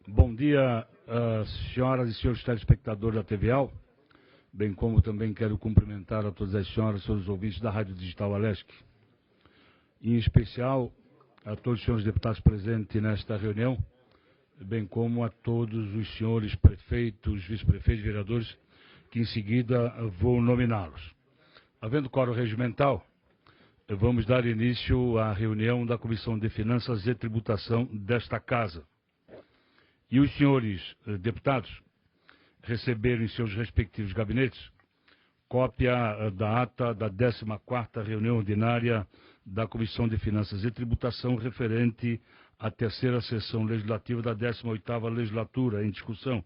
Bom dia, senhoras e senhores telespectadores da TVAL, bem como também quero cumprimentar a todas as senhoras e senhores ouvintes da Rádio Digital Alesc. Em especial, a todos os senhores deputados presentes nesta reunião, bem como a todos os senhores prefeitos, vice-prefeitos e vereadores, que em seguida vou nominá-los. Havendo quórum regimental, vamos dar início à reunião da Comissão de Finanças e Tributação desta Casa. E os senhores deputados receberam em seus respectivos gabinetes cópia da ata da 14ª reunião ordinária da Comissão de Finanças e Tributação referente à terceira sessão legislativa da 18ª legislatura em discussão,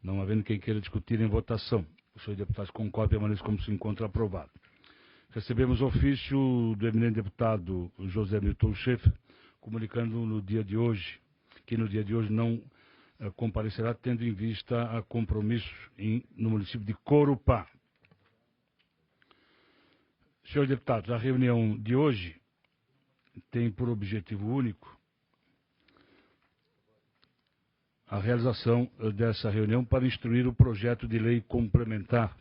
não havendo quem queira discutir em votação. Os senhores deputados com cópia, maneira como se encontra aprovado. Recebemos ofício do eminente deputado José Milton Schaeffer, comunicando que no dia de hoje não comparecerá, tendo em vista a compromisso no município de Corupá. Senhores deputados, a reunião de hoje tem por objetivo único a realização dessa reunião para instruir o projeto de lei complementar,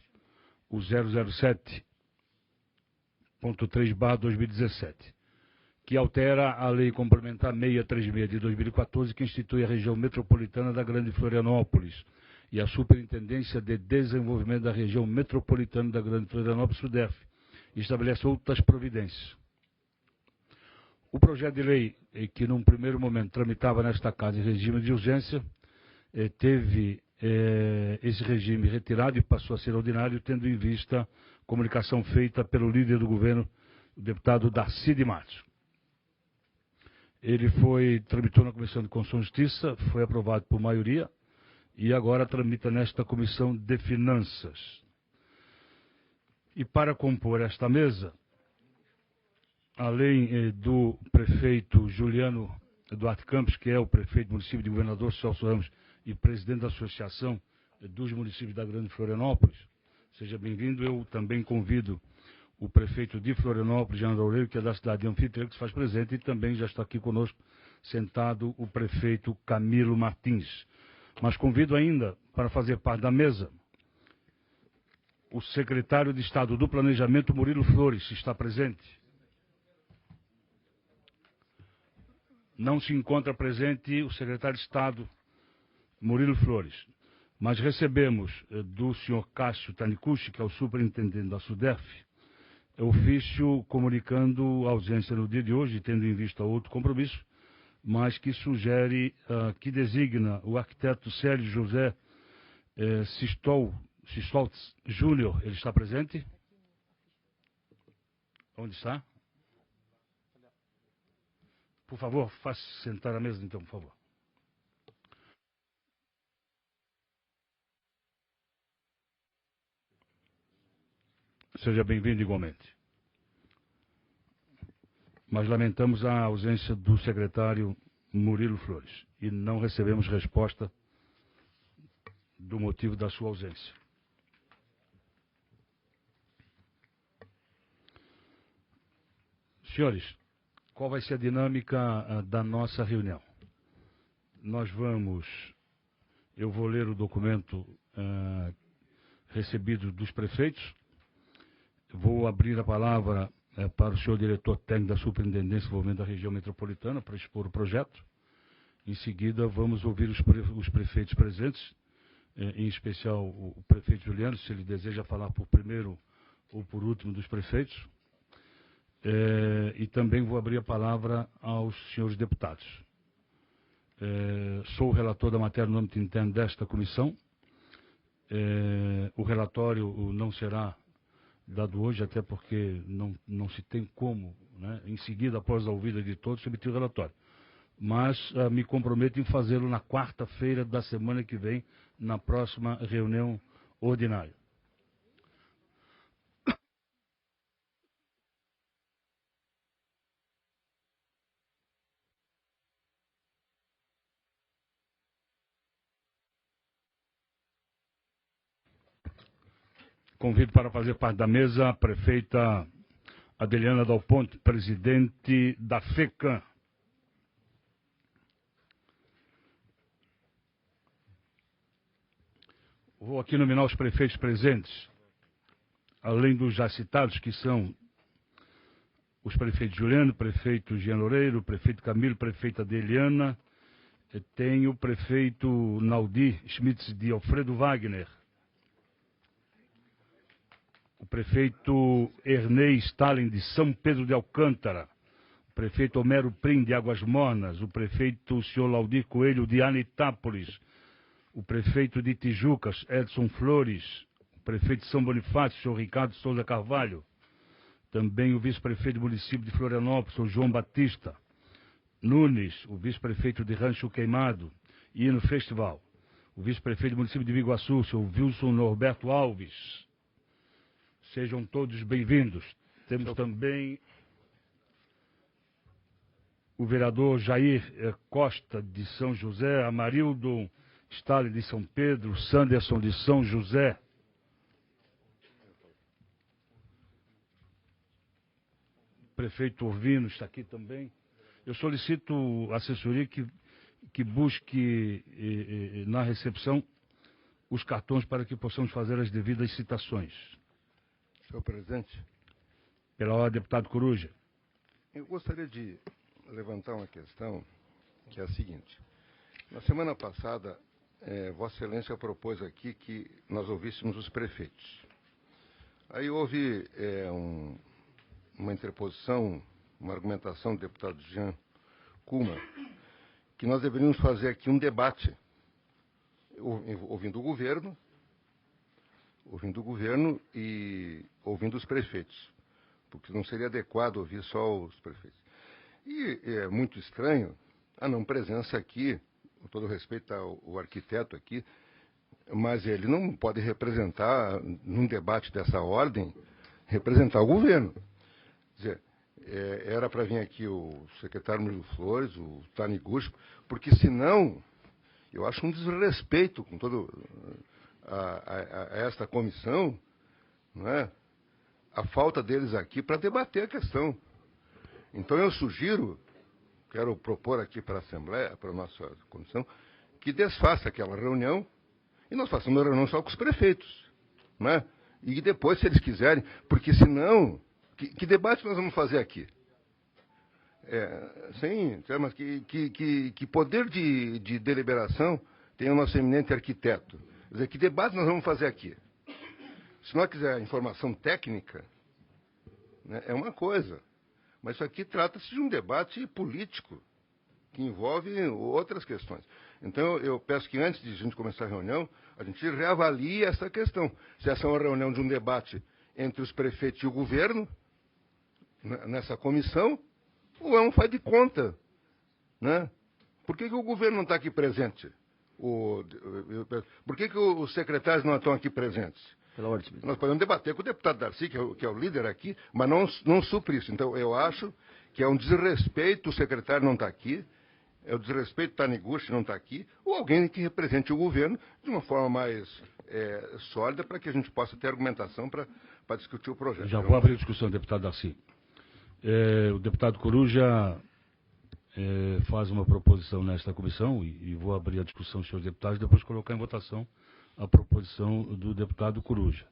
o 007.3/2017, que altera a Lei Complementar 636 de 2014, que institui a região metropolitana da Grande Florianópolis e a Superintendência de Desenvolvimento da Região Metropolitana da Grande Florianópolis, SUDERF, e estabelece outras providências. O projeto de lei, que num primeiro momento tramitava nesta Casa em regime de urgência, teve esse regime retirado e passou a ser ordinário, tendo em vista a comunicação feita pelo líder do governo, o deputado Darcy de Matos. Ele tramitou na Comissão de Constituição e Justiça, foi aprovado por maioria e agora tramita nesta Comissão de Finanças. E para compor esta mesa, além do prefeito Juliano Duarte Campos, que é o prefeito do município de Governador Celso Ramos e presidente da Associação dos Municípios da Grande Florianópolis, seja bem-vindo. Eu também convido o prefeito de Florianópolis, Jean Loureiro, que é da cidade de Anfitrião, que se faz presente, e também já está aqui conosco, sentado, o prefeito Camilo Martins. Mas convido ainda, para fazer parte da mesa, o secretário de Estado do Planejamento, Murilo Flores, está presente. Não se encontra presente o secretário de Estado, Murilo Flores. Mas recebemos do senhor Cássio Tanicucci, que é o superintendente da SUDERF, ofício comunicando a ausência no dia de hoje, tendo em vista outro compromisso, mas que sugere, que designa o arquiteto Célio José Sistoltz Júnior. Ele está presente? Onde está? Por favor, faça sentar à mesa então, por favor. Seja bem-vindo igualmente. Mas lamentamos a ausência do secretário Murilo Flores e não recebemos resposta do motivo da sua ausência. Senhores, qual vai ser a dinâmica da nossa reunião? Eu vou ler o documento recebido dos prefeitos. Vou abrir a palavra para o senhor diretor técnico da Superintendência de Desenvolvimento da Região Metropolitana para expor o projeto. Em seguida, vamos ouvir os prefeitos presentes, em especial o prefeito Juliano, se ele deseja falar por primeiro ou por último dos prefeitos. E também vou abrir a palavra aos senhores deputados. Sou o relator da matéria no âmbito interno desta comissão. O relatório não será dado hoje, até porque não se tem como, né, em seguida, após a ouvida de todos, emitir o relatório. Mas me comprometo em fazê-lo na quarta-feira da semana que vem, na próxima reunião ordinária. Convido para fazer parte da mesa a prefeita Adeliana Dal Ponte, presidente da FECAM. Vou aqui nominar os prefeitos presentes, além dos já citados, que são os prefeitos Juliano, prefeito Jean Loureiro, prefeito Camilo, prefeita Adeliana, tem o prefeito Naldi Schmitz de Alfredo Wagner, o prefeito Ernei Stalin de São Pedro de Alcântara, o prefeito Homero Prim de Águas Mornas, o prefeito senhor Laudir Coelho de Anitápolis, o prefeito de Tijucas, Edson Flores, o prefeito de São Bonifácio, senhor Ricardo Souza Carvalho, também o vice-prefeito do município de Florianópolis, senhor João Batista Nunes, o vice-prefeito de Rancho Queimado, Hino Festival, o vice-prefeito do município de Biguaçu, senhor Wilson Norberto Alves. Sejam todos bem-vindos. Temos também o vereador Jair Costa de São José, Amarildo Stalin de São Pedro, Sanderson de São José. O prefeito Orvino está aqui também. Eu solicito a assessoria que busque na recepção os cartões para que possamos fazer as devidas citações. Senhor presidente. Pela ordem, deputado Coruja. Eu gostaria de levantar uma questão que é a seguinte. Na semana passada, Vossa Excelência propôs aqui que nós ouvíssemos os prefeitos. Aí houve uma interposição, uma argumentação do deputado Jean Kuma, que nós deveríamos fazer aqui um debate, ouvindo o governo e ouvindo os prefeitos, porque não seria adequado ouvir só os prefeitos. E é muito estranho a não presença aqui, com todo respeito ao arquiteto aqui, mas ele não pode representar, num debate dessa ordem, representar o governo. Quer dizer, era para vir aqui o secretário Murilo Flores, o Taniguchi, porque senão, eu acho um desrespeito com todo a esta comissão, não é? A falta deles aqui para debater a questão. Então eu sugiro, quero propor aqui para a Assembleia, para a nossa comissão, que desfaça aquela reunião e nós façamos uma reunião só com os prefeitos, não é? E depois, se eles quiserem, porque senão, que debate nós vamos fazer aqui? Mas que poder de deliberação tem o nosso eminente arquiteto? Quer dizer, que debate nós vamos fazer aqui? Se nós quiser informação técnica, né, é uma coisa. Mas isso aqui trata-se de um debate político, que envolve outras questões. Então, eu peço que antes de a gente começar a reunião, a gente reavalie essa questão. Se essa é uma reunião de um debate entre os prefeitos e o governo, nessa comissão, ou é um faz de conta, né? Por que o governo não está aqui presente? Por que os secretários não estão aqui presentes? Pela ordem. Nós podemos debater com o deputado Darcy, que é o líder aqui, mas não supre isso. Então, eu acho que é um desrespeito o secretário não estar aqui, é um desrespeito o Taniguchi não estar aqui, ou alguém que represente o governo de uma forma mais sólida, para que a gente possa ter argumentação para discutir o projeto. Já vou abrir a discussão, deputado Darcy. O deputado Coruja faz uma proposição nesta comissão, e vou abrir a discussão, senhores deputados, e depois colocar em votação a proposição do deputado Coruja.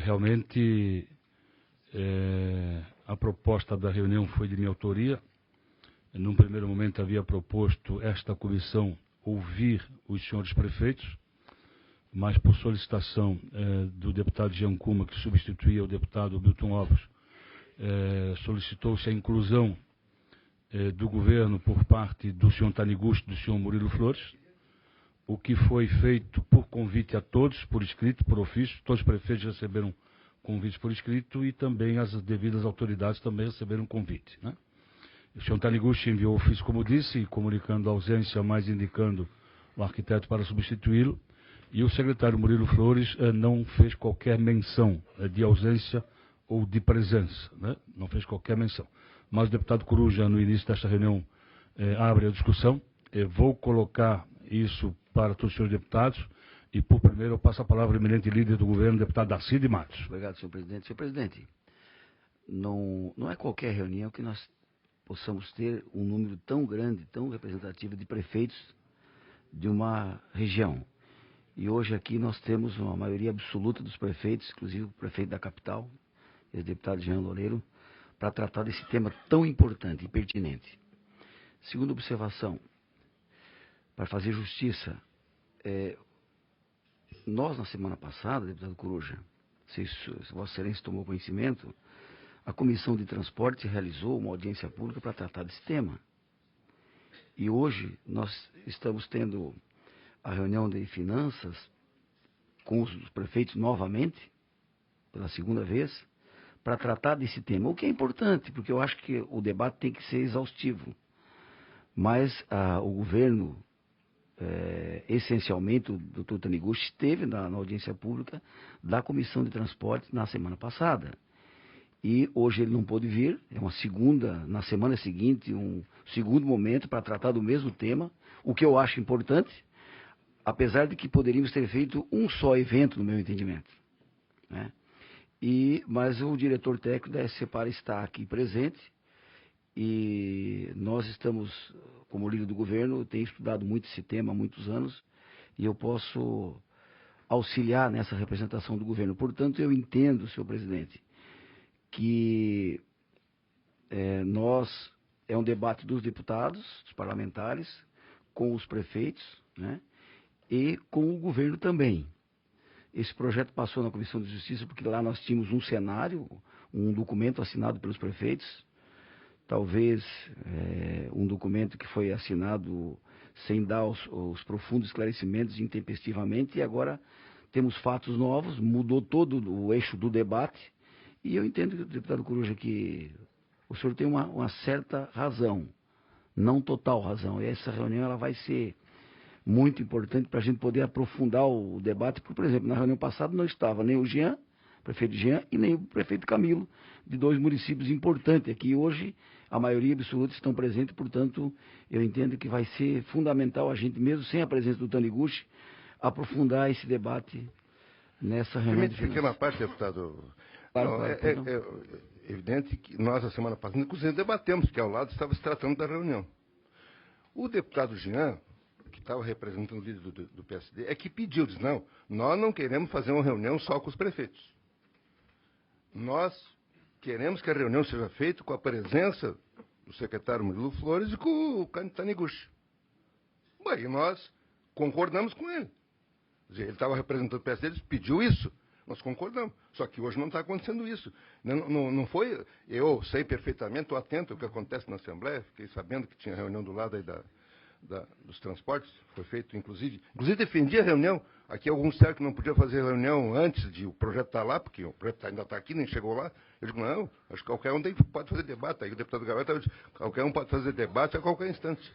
Realmente, a proposta da reunião foi de minha autoria. Num primeiro momento havia proposto esta comissão ouvir os senhores prefeitos, mas por solicitação do deputado Jean Kuma, que substituía o deputado Milton Alves, solicitou-se a inclusão do governo por parte do senhor Taniguchi e do senhor Murilo Flores, o que foi feito por convite a todos, por escrito, por ofício. Todos os prefeitos receberam convite por escrito e também as devidas autoridades também receberam convite, né? O senhor Taniguchi enviou ofício, como disse, comunicando a ausência, mas indicando o arquiteto para substituí-lo, e o secretário Murilo Flores não fez qualquer menção de ausência ou de presença, né? Não fez qualquer menção. Mas o deputado Coruja, no início desta reunião, abre a discussão. Vou colocar isso para todos os senhores deputados, e por primeiro eu passo a palavra ao eminente líder do governo, deputado Darcy de Matos. Obrigado, senhor presidente. Senhor presidente, não é qualquer reunião que nós possamos ter um número tão grande, tão representativo de prefeitos de uma região. E hoje aqui nós temos uma maioria absoluta dos prefeitos, inclusive o prefeito da capital, ex-deputado Jean Loureiro, para tratar desse tema tão importante e pertinente. Segunda observação, para fazer justiça, nós na semana passada, deputado Coruja, se Vossa Excelência tomou conhecimento, a Comissão de Transporte realizou uma audiência pública para tratar desse tema. E hoje nós estamos tendo a reunião de finanças com os prefeitos novamente, pela segunda vez, para tratar desse tema. O que é importante, porque eu acho que o debate tem que ser exaustivo. Mas o governo, essencialmente, o doutor Taniguchi, esteve na audiência pública da Comissão de Transporte na semana passada. E hoje ele não pôde vir, na semana seguinte, um segundo momento para tratar do mesmo tema, o que eu acho importante, apesar de que poderíamos ter feito um só evento, no meu entendimento, né? Mas o diretor técnico da SCPAR está aqui presente e nós estamos, como líder do governo, eu tenho estudado muito esse tema há muitos anos e eu posso auxiliar nessa representação do governo. Portanto, eu entendo, senhor presidente, que é um debate dos deputados, dos parlamentares, com os prefeitos, né, e com o governo também. Esse projeto passou na Comissão de Justiça porque lá nós tínhamos um cenário, um documento assinado pelos prefeitos, talvez um documento que foi assinado sem dar os profundos esclarecimentos intempestivamente, e agora temos fatos novos, mudou todo o eixo do debate, e eu entendo, deputado Coruja, que o senhor tem uma certa razão, não total razão, e essa reunião ela vai ser muito importante para a gente poder aprofundar o debate, porque, por exemplo, na reunião passada não estava nem o Jean, prefeito Jean, e nem o prefeito Camilo, de dois municípios importantes. Aqui hoje a maioria absoluta estão presentes, portanto, eu entendo que vai ser fundamental a gente, mesmo sem a presença do Taniguchi, aprofundar esse debate nessa reunião. Permite pequena parte, deputado. Claro, Não, claro, é evidente que nós, a semana passada, inclusive debatemos, que ao lado estava se tratando da reunião. O deputado Jean, que estava representando o líder do PSD, é que pediu, disse, não, nós não queremos fazer uma reunião só com os prefeitos. Nós queremos que a reunião seja feita com a presença do secretário Murilo Flores e com o Taniguchi. Bem, e nós concordamos com ele. Quer dizer, ele estava representando o PSD, ele pediu isso, nós concordamos. Só que hoje não está acontecendo isso. Não foi, eu sei perfeitamente, estou atento ao que acontece na Assembleia, fiquei sabendo que tinha reunião do lado aí dos transportes, foi feito, inclusive defendi a reunião. Aqui alguns disseram que não podia fazer reunião antes de o projeto estar lá, porque o projeto ainda está aqui, nem chegou lá. Eu digo, não, acho que qualquer um pode fazer debate. Aí o deputado Gabriel disse, qualquer um pode fazer debate a qualquer instante.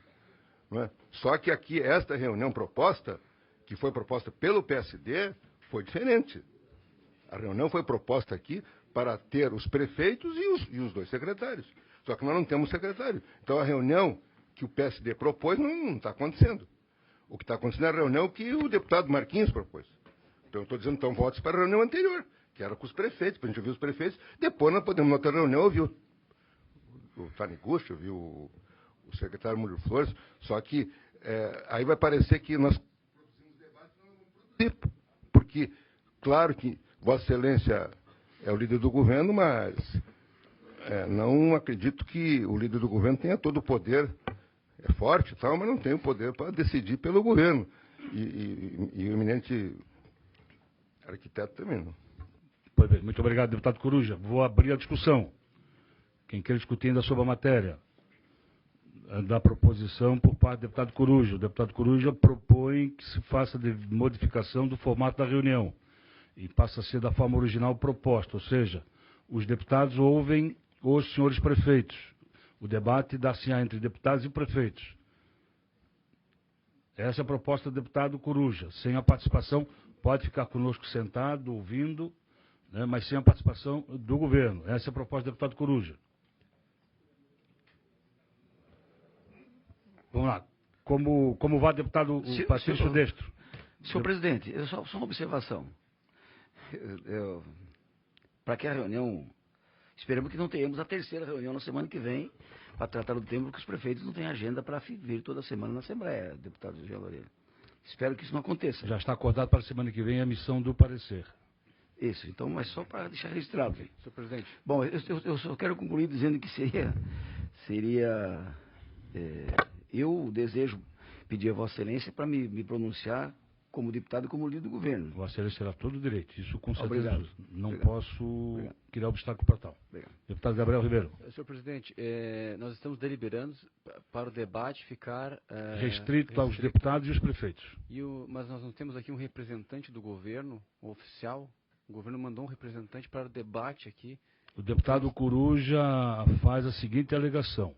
Não é? Só que aqui, esta reunião proposta, que foi proposta pelo PSD, foi diferente. A reunião foi proposta aqui para ter os prefeitos e os dois secretários. Só que nós não temos secretário. Então a reunião que o PSD propôs não está acontecendo. O que está acontecendo é a reunião que o deputado Marquinhos propôs. Então eu estou dizendo, então, votos para a reunião anterior, que era com os prefeitos, para a gente ouvir os prefeitos. Depois nós podemos, na outra reunião, ouvir o Taniguchi, ouvir o secretário Murilo Flores. Só que aí vai parecer que nós produzimos debates e não vamos produzir. Porque, claro que Vossa Excelência é o líder do governo, mas não acredito que o líder do governo tenha todo o poder. É forte e tal, mas não tem o poder para decidir pelo governo. E o eminente arquiteto também não. Pois bem, muito obrigado, deputado Coruja. Vou abrir a discussão. Quem quer discutir ainda sobre a matéria da proposição por parte do deputado Coruja. O deputado Coruja propõe que se faça de modificação do formato da reunião e passa a ser da forma original proposta, ou seja, os deputados ouvem os senhores prefeitos. O debate dá-se entre deputados e prefeitos. Essa é a proposta do deputado Coruja. Sem a participação, pode ficar conosco sentado, ouvindo, né, mas sem a participação do governo. Essa é a proposta do deputado Coruja. Vamos lá. Como vai, deputado Patrício Destro? Senhor presidente, só uma observação. Para que a reunião... Esperamos que não tenhamos a terceira reunião na semana que vem para tratar do tema, porque os prefeitos não têm agenda para vir toda semana na Assembleia, deputado Jean Loureiro. Espero que isso não aconteça. Já está acordado para a semana que vem a emissão do parecer. Isso, então, mas só para deixar registrado. Senhor presidente. Bom, eu só quero concluir dizendo que eu desejo pedir a Vossa Excelência para me pronunciar como deputado e como líder do governo. Vossa Excelência terá todo o direito. Isso com certeza. Obrigado. Não Obrigado. posso criar obstáculo para tal. Obrigado. Deputado Gabriel Ribeiro. Senhor presidente, nós estamos deliberando para o debate ficar Restrito aos deputados e os prefeitos. Mas nós não temos aqui um representante do governo, um oficial. O governo mandou um representante para o debate aqui. O deputado Coruja faz a seguinte alegação.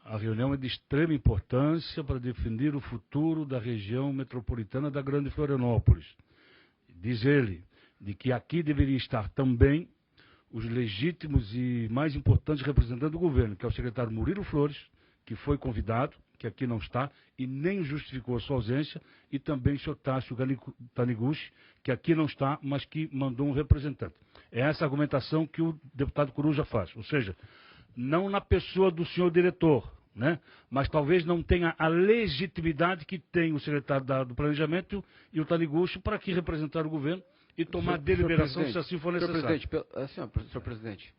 A reunião é de extrema importância para definir o futuro da região metropolitana da Grande Florianópolis. Diz ele, de que aqui deveria estar também os legítimos e mais importantes representantes do governo, que é o secretário Murilo Flores, que foi convidado, que aqui não está, e nem justificou a sua ausência, e também o senhor Tássio Taniguchi, que aqui não está, mas que mandou um representante. É essa argumentação que o deputado Coruja faz, ou seja, não na pessoa do senhor diretor, né? Mas talvez não tenha a legitimidade que tem o secretário do Planejamento e o Taniguchi para aqui representar o governo e tomar deliberação se assim for necessário. Senhor presidente,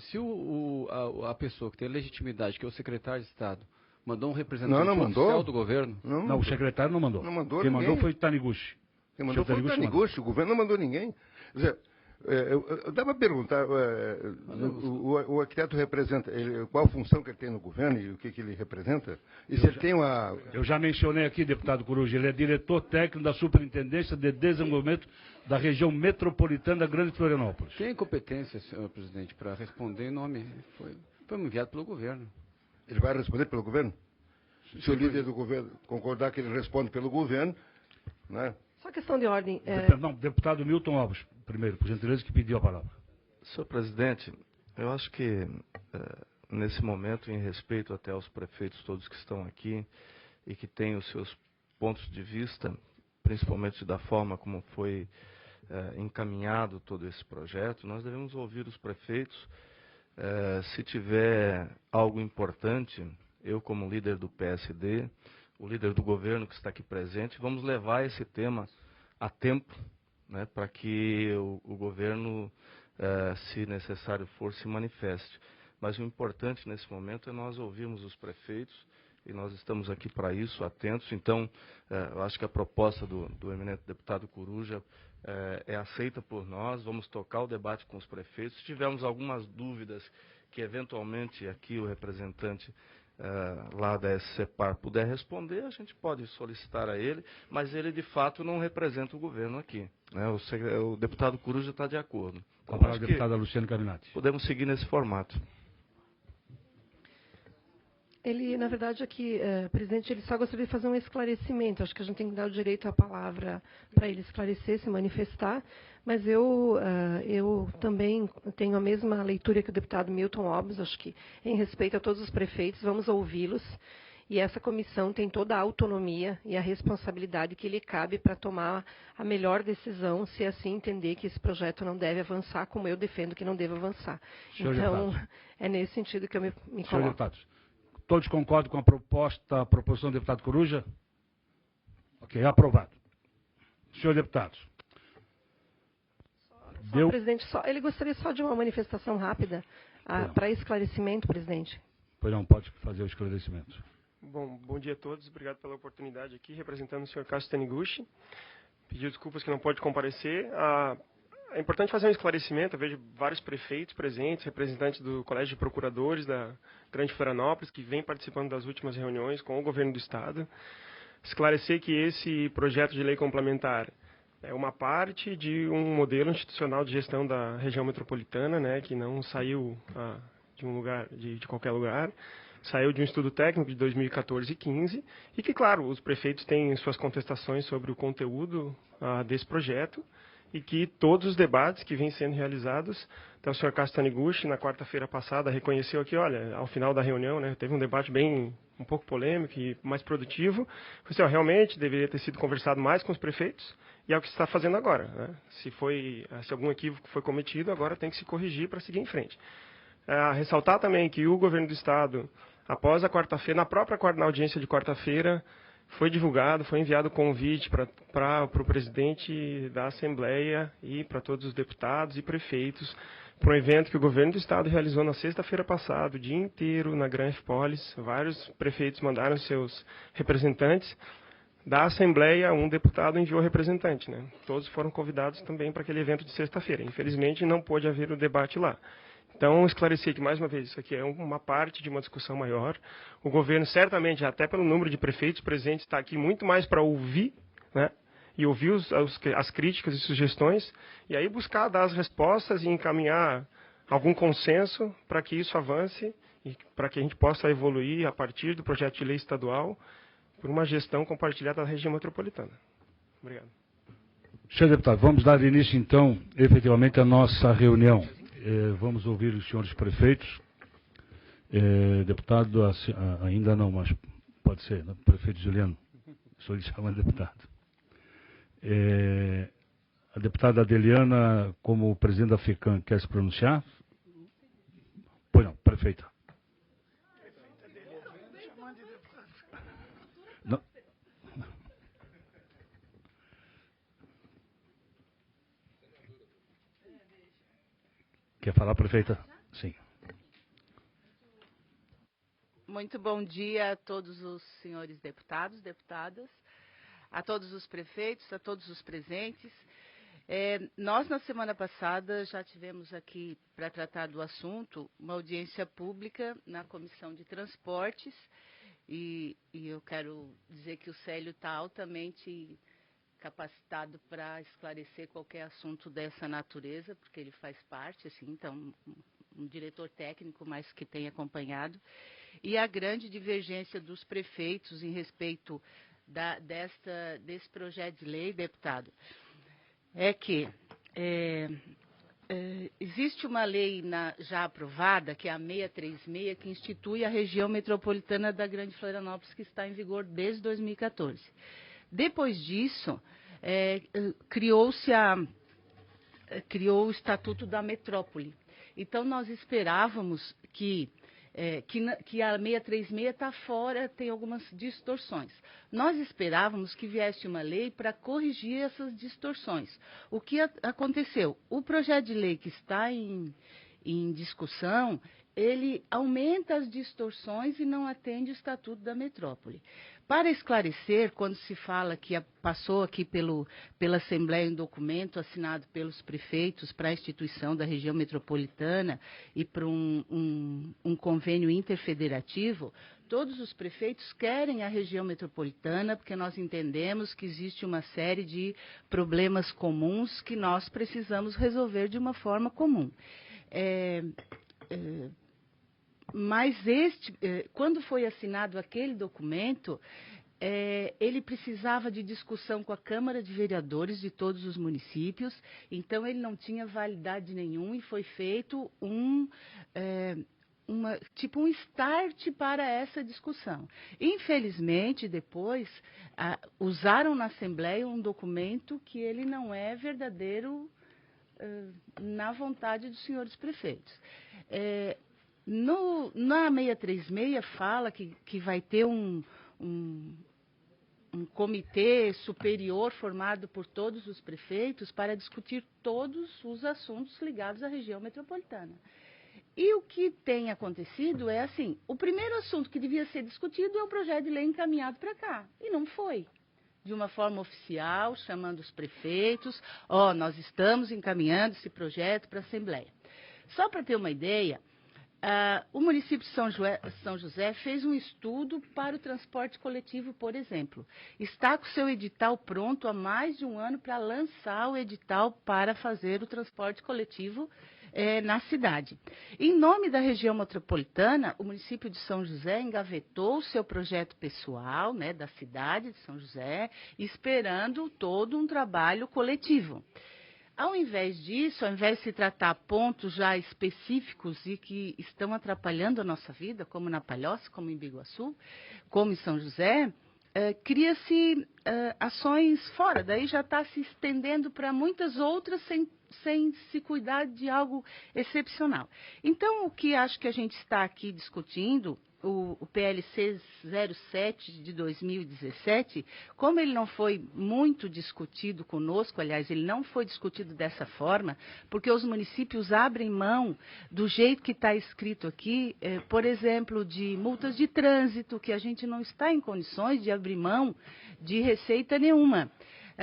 se a pessoa que tem legitimidade, que é o secretário de Estado, mandou um representante oficial do governo... Não, o secretário não mandou. Não mandou Quem ninguém. mandou foi o Taniguchi. Quem mandou foi o Taniguchi, o governo não mandou ninguém. Quer dizer, dá para perguntar, o arquiteto representa, qual a função que ele tem no governo e o que ele representa? E se ele tem uma... Eu já mencionei aqui, deputado Coruja, ele é diretor técnico da Superintendência de Desenvolvimento da região metropolitana da Grande Florianópolis. Tem competência, senhor presidente, para responder em nome... Foi enviado pelo governo. Ele vai responder pelo governo? Se o líder do governo concordar que ele responde pelo governo, né? Só questão de ordem. Não, deputado Milton Alves, primeiro, por gentileza, que pediu a palavra. Senhor presidente, eu acho que nesse momento, em respeito até aos prefeitos todos que estão aqui e que têm os seus pontos de vista, principalmente da forma como foi encaminhado todo esse projeto, nós devemos ouvir os prefeitos. Se tiver algo importante, eu como líder do PSD, o líder do governo que está aqui presente, vamos levar esse tema a tempo, né, para que o governo, se necessário for, se manifeste. Mas o importante nesse momento é nós ouvirmos os prefeitos, e nós estamos aqui para isso, atentos. Então, eu acho que a proposta do eminente deputado Coruja é aceita por nós, vamos tocar o debate com os prefeitos. Se tivermos algumas dúvidas que eventualmente aqui o representante lá da SCPAR puder responder, a gente pode solicitar a ele, mas ele de fato não representa o governo aqui, né? O deputado Coruja está de acordo. Com a palavra a deputada Luciane Caminati. Podemos seguir nesse formato. Ele, na verdade, aqui, presidente, ele só gostaria de fazer um esclarecimento. Acho que a gente tem que dar o direito à palavra para ele esclarecer, se manifestar. Mas eu também tenho a mesma leitura que o deputado Milton Alves. Acho que, em respeito a todos os prefeitos, vamos ouvi-los. E essa comissão tem toda a autonomia e a responsabilidade que lhe cabe para tomar a melhor decisão, se assim entender que esse projeto não deve avançar, como eu defendo que não deve avançar. Então, é nesse sentido que eu me coloco. Senhor deputado, todos concordam com a proposição do deputado Coruja? Ok, aprovado. Senhor deputado. Presidente, ele gostaria só de uma manifestação rápida para esclarecimento, presidente. Pois não, pode fazer o esclarecimento. Bom dia a todos, obrigado pela oportunidade aqui, representando o senhor Cássio Taniguchi. Pediu desculpas que não pode comparecer. É importante fazer um esclarecimento, eu vejo vários prefeitos presentes, representantes do Colégio de Procuradores da Grande Florianópolis, que vêm participando das últimas reuniões com o governo do Estado. Esclarecer que esse projeto de lei complementar é uma parte de um modelo institucional de gestão da região metropolitana, né, que não saiu de um lugar, de qualquer lugar, saiu de um estudo técnico de 2014 e 15, e que, claro, os prefeitos têm suas contestações sobre o conteúdo desse projeto, e que todos os debates que vêm sendo realizados, até o senhor Cássio Taniguchi, na quarta-feira passada, reconheceu aqui, olha, ao final da reunião, né, teve um debate um pouco polêmico e mais produtivo, realmente deveria ter sido conversado mais com os prefeitos, e é o que se está fazendo agora, né? Se algum equívoco foi cometido, agora tem que se corrigir para seguir em frente. Ressaltar também que o governo do Estado, após a quarta-feira, na audiência de quarta-feira, foi divulgado, foi enviado o convite para o presidente da Assembleia e para todos os deputados e prefeitos para um evento que o governo do estado realizou na sexta-feira passada, o dia inteiro na Gran F-Polis. Vários prefeitos mandaram seus representantes. Da Assembleia, um deputado enviou representante, né? Todos foram convidados também para aquele evento de sexta-feira. Infelizmente, não pôde haver o debate lá. Então, esclarecer que, mais uma vez, isso aqui é uma parte de uma discussão maior. O governo, certamente, até pelo número de prefeitos presentes, está aqui muito mais para ouvir, né? E ouvir as críticas e sugestões, e aí buscar dar as respostas e encaminhar algum consenso para que isso avance e para que a gente possa evoluir a partir do projeto de lei estadual por uma gestão compartilhada da região metropolitana. Obrigado. Senhor deputado, vamos dar início, então, efetivamente, à nossa reunião. Vamos ouvir os senhores prefeitos. Deputado, ainda não, mas pode ser, né? Prefeito Juliano, o senhor lhe chama de deputado. A deputada Adeliana, como presidente da FECAM, quer se pronunciar? Pois não, prefeita. Não. Quer falar, prefeita? Sim. Muito bom dia a todos os senhores deputados, deputadas, a todos os prefeitos, a todos os presentes. Nós, na semana passada, já tivemos aqui, para tratar do assunto, uma audiência pública na Comissão de Transportes, e eu quero dizer que o Célio está altamente capacitado para esclarecer qualquer assunto dessa natureza, porque ele faz parte, assim, então, um diretor técnico, mas que tem acompanhado. E a grande divergência dos prefeitos em respeito desse projeto de lei, deputado, é que existe uma lei já aprovada, que é a 636, que institui a região metropolitana da Grande Florianópolis, que está em vigor desde 2014. Depois disso, criou o Estatuto da Metrópole. Então, nós esperávamos que a 636 está fora, tem algumas distorções. Nós esperávamos que viesse uma lei para corrigir essas distorções. O que aconteceu? O projeto de lei que está em discussão, ele aumenta as distorções e não atende o Estatuto da Metrópole. Para esclarecer, quando se fala que passou aqui pela Assembleia um documento assinado pelos prefeitos para a instituição da região metropolitana e para um convênio interfederativo, todos os prefeitos querem a região metropolitana, porque nós entendemos que existe uma série de problemas comuns que nós precisamos resolver de uma forma comum. Mas quando foi assinado aquele documento, ele precisava de discussão com a Câmara de Vereadores de todos os municípios, então ele não tinha validade nenhuma e foi feito um start para essa discussão. Infelizmente, depois, usaram na Assembleia um documento que ele não é verdadeiro na vontade dos senhores prefeitos. Na 636 fala que vai ter um comitê superior formado por todos os prefeitos para discutir todos os assuntos ligados à região metropolitana. E o que tem acontecido é assim, o primeiro assunto que devia ser discutido é o projeto de lei encaminhado para cá, e não foi. De uma forma oficial, chamando os prefeitos, nós estamos encaminhando esse projeto para a Assembleia. Só para ter uma ideia, o município de São José fez um estudo para o transporte coletivo, por exemplo. Está com o seu edital pronto há mais de um ano para lançar o edital para fazer o transporte coletivo na cidade. Em nome da região metropolitana, o município de São José engavetou o seu projeto pessoal, né, da cidade de São José, esperando todo um trabalho coletivo. Ao invés disso, ao invés de se tratar pontos já específicos e que estão atrapalhando a nossa vida, como na Palhoça, como em Biguaçu, como em São José, cria-se ações fora, daí já está se estendendo para muitas outras sem se cuidar de algo excepcional. Então, o que acho que a gente está aqui discutindo, o PLC 07 de 2017, como ele não foi muito discutido conosco, aliás, ele não foi discutido dessa forma, porque os municípios abrem mão do jeito que está escrito aqui, por exemplo, de multas de trânsito, que a gente não está em condições de abrir mão de receita nenhuma.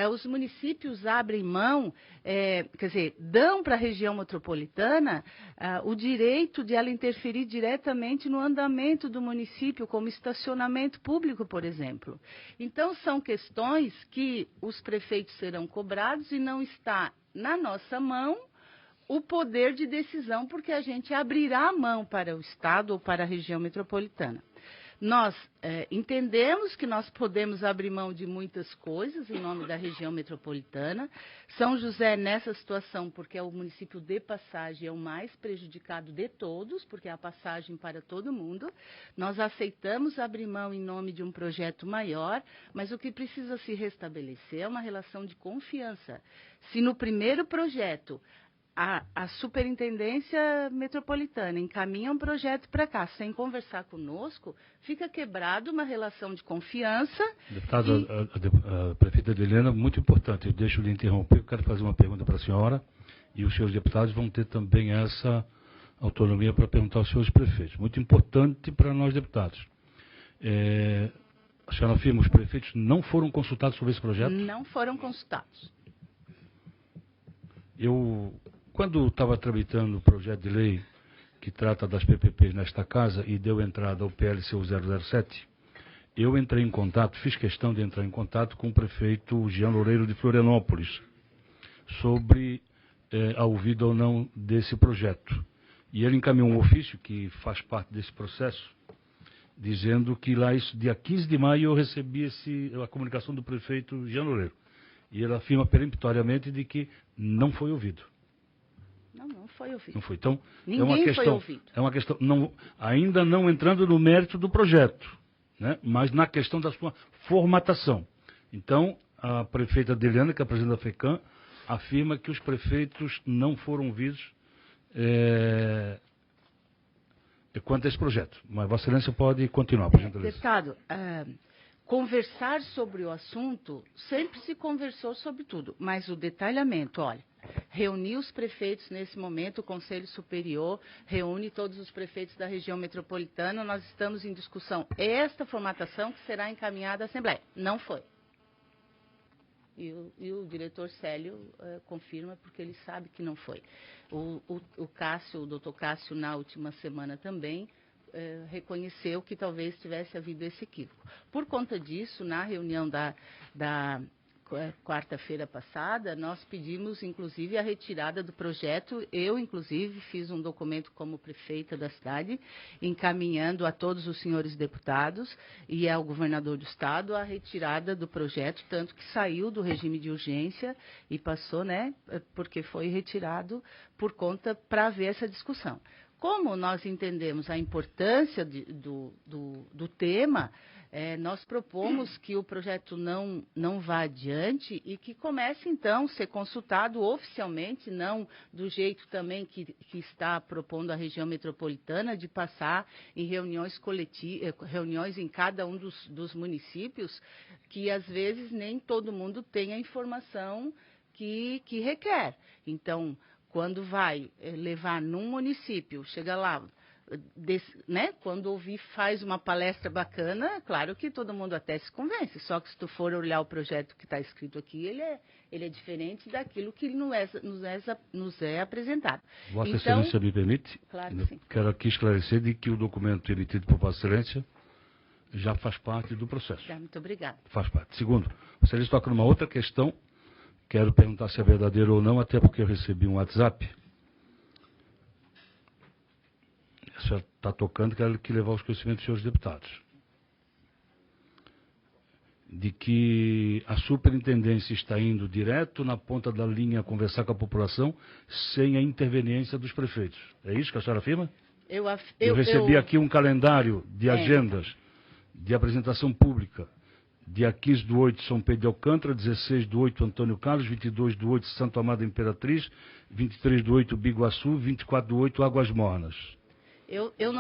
Os municípios abrem mão, quer dizer, dão para a região metropolitana o direito de ela interferir diretamente no andamento do município, como estacionamento público, por exemplo. Então, são questões que os prefeitos serão cobrados e não está na nossa mão o poder de decisão, porque a gente abrirá a mão para o Estado ou para a região metropolitana. Nós entendemos que nós podemos abrir mão de muitas coisas em nome da região metropolitana. São José, nessa situação, porque é o município de passagem, é o mais prejudicado de todos, porque é a passagem para todo mundo. Nós aceitamos abrir mão em nome de um projeto maior, mas o que precisa se restabelecer é uma relação de confiança. Se no primeiro projeto a Superintendência Metropolitana encaminha um projeto para cá, sem conversar conosco, fica quebrado uma relação de confiança. Deputada, a prefeita Helena, muito importante, eu deixo de interromper, eu quero fazer uma pergunta para a senhora, e os senhores deputados vão ter também essa autonomia para perguntar aos senhores prefeitos. Muito importante para nós deputados. A senhora afirma, os prefeitos não foram consultados sobre esse projeto? Não foram consultados. Quando estava tramitando o projeto de lei que trata das PPPs nesta casa e deu entrada ao PLC 007, eu entrei em contato, fiz questão de entrar em contato com o prefeito Jean Loureiro de Florianópolis sobre a ouvida ou não desse projeto. E ele encaminhou um ofício que faz parte desse processo, dizendo que lá, dia 15 de maio, eu recebi a comunicação do prefeito Jean Loureiro. E ele afirma peremptoriamente de que não foi ouvido. Não foi ouvido. Não foi. Então, Ninguém foi ouvido. É uma questão, ainda não entrando no mérito do projeto, né, mas na questão da sua formatação. Então, a prefeita Adeliana, que é a presidente da FECAM, afirma que os prefeitos não foram ouvidos quanto a esse projeto. Mas Vossa Excelência pode continuar, presidente. Deputado, conversar sobre o assunto, sempre se conversou sobre tudo, mas o detalhamento, olha, reunir os prefeitos nesse momento, o Conselho Superior reúne todos os prefeitos da região metropolitana, nós estamos em discussão esta formatação que será encaminhada à Assembleia. Não foi. E o diretor Célio confirma, porque ele sabe que não foi. O Cássio, o doutor Cássio, na última semana também, reconheceu que talvez tivesse havido esse equívoco. Por conta disso, na reunião da quarta-feira passada, nós pedimos, inclusive, a retirada do projeto. Eu, inclusive, fiz um documento como prefeita da cidade, encaminhando a todos os senhores deputados e ao governador do estado a retirada do projeto, tanto que saiu do regime de urgência e passou, né, porque foi retirado por conta para haver essa discussão. Como nós entendemos a importância do tema, nós propomos que o projeto não vá adiante e que comece, então, a ser consultado oficialmente, não do jeito também que está propondo a região metropolitana, de passar em reuniões coletivas, reuniões em cada um dos municípios, que às vezes nem todo mundo tem a informação que requer. Então, quando vai levar num município, chega lá, né, quando faz uma palestra bacana, claro que todo mundo até se convence, só que se tu for olhar o projeto que está escrito aqui, ele é diferente daquilo que nos é apresentado. Vossa Excelência me permite? Claro que sim. Quero aqui esclarecer de que o documento emitido por Vossa Excelência já faz parte do processo. Muito obrigada. Faz parte. Segundo, Vossa Excelência toca numa outra questão. Quero perguntar se é verdadeiro ou não, até porque eu recebi um WhatsApp. A senhora está tocando, quero que levar aos conhecimentos dos senhores deputados. De que a superintendência está indo direto na ponta da linha conversar com a população sem a interveniência dos prefeitos. É isso que a senhora afirma? Eu recebi aqui um calendário de agendas de apresentação pública. Dia 15/8, São Pedro de Alcântara, 16/8, Antônio Carlos, 22/8, Santo Amaro Imperatriz, 23/8, Biguaçu, 24/8, Águas Mornas. Eu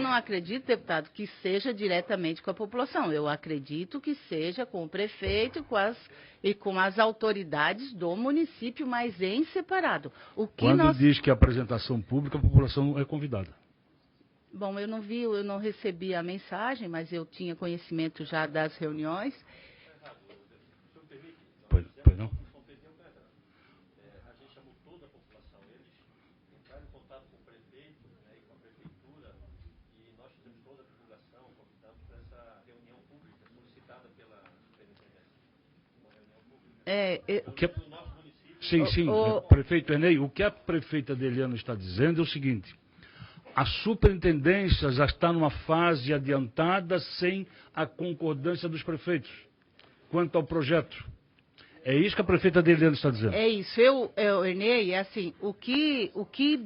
não acredito, deputado, que seja diretamente com a população. Eu acredito que seja com o prefeito e com as autoridades do município, mas em separado. Quando diz que a apresentação pública, a população é convidada. Bom, eu não recebi a mensagem, mas eu tinha conhecimento já das reuniões. Pois não? Sim. Prefeito Enei, o que a prefeita Adeliano está dizendo é o seguinte: a superintendência já está numa fase adiantada sem a concordância dos prefeitos quanto ao projeto. É isso que a prefeita Adeliano está dizendo. É isso. Enei, é assim, o que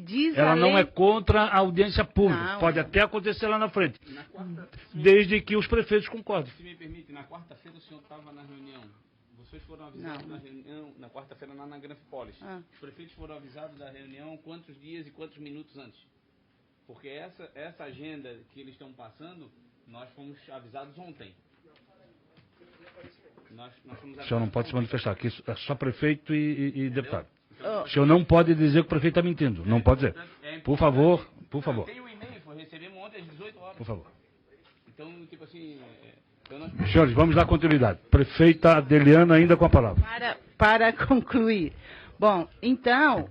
diz Ela a lei... não é contra a audiência pública. Não, pode até acontecer lá na frente. Desde que os prefeitos concordem. Se me permite, na quarta-feira o senhor estava na reunião. Vocês foram avisados na reunião, na quarta-feira, na Granfipolis. Os prefeitos foram avisados da reunião quantos dias e quantos minutos antes? Porque essa agenda que eles estão passando, nós fomos avisados ontem. O senhor não pode se manifestar, aqui é só prefeito e deputado. O senhor não pode dizer que o prefeito está mentindo. Não pode dizer. Por favor. Tem um e-mail, recebemos ontem às 18 horas. Por favor. Então, tipo assim... Senhores, vamos dar continuidade. Prefeita Adeliano ainda com a palavra. Para concluir. Bom, então,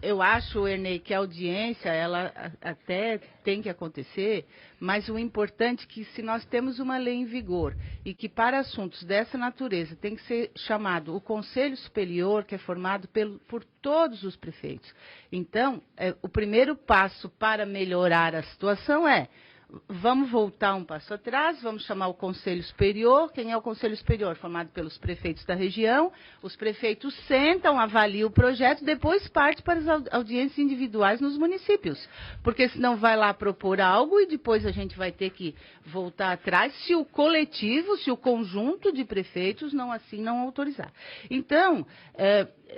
eu acho, Ernei, que a audiência, ela até tem que acontecer, mas o importante é que se nós temos uma lei em vigor e que para assuntos dessa natureza tem que ser chamado o Conselho Superior, que é formado por todos os prefeitos. Então, o primeiro passo para melhorar a situação vamos voltar um passo atrás, vamos chamar o Conselho Superior. Quem é o Conselho Superior? Formado pelos prefeitos da região. Os prefeitos sentam, avaliam o projeto, depois parte para as audiências individuais nos municípios. Porque senão vai lá propor algo e depois a gente vai ter que voltar atrás se o coletivo, se o conjunto de prefeitos não autorizar. Então,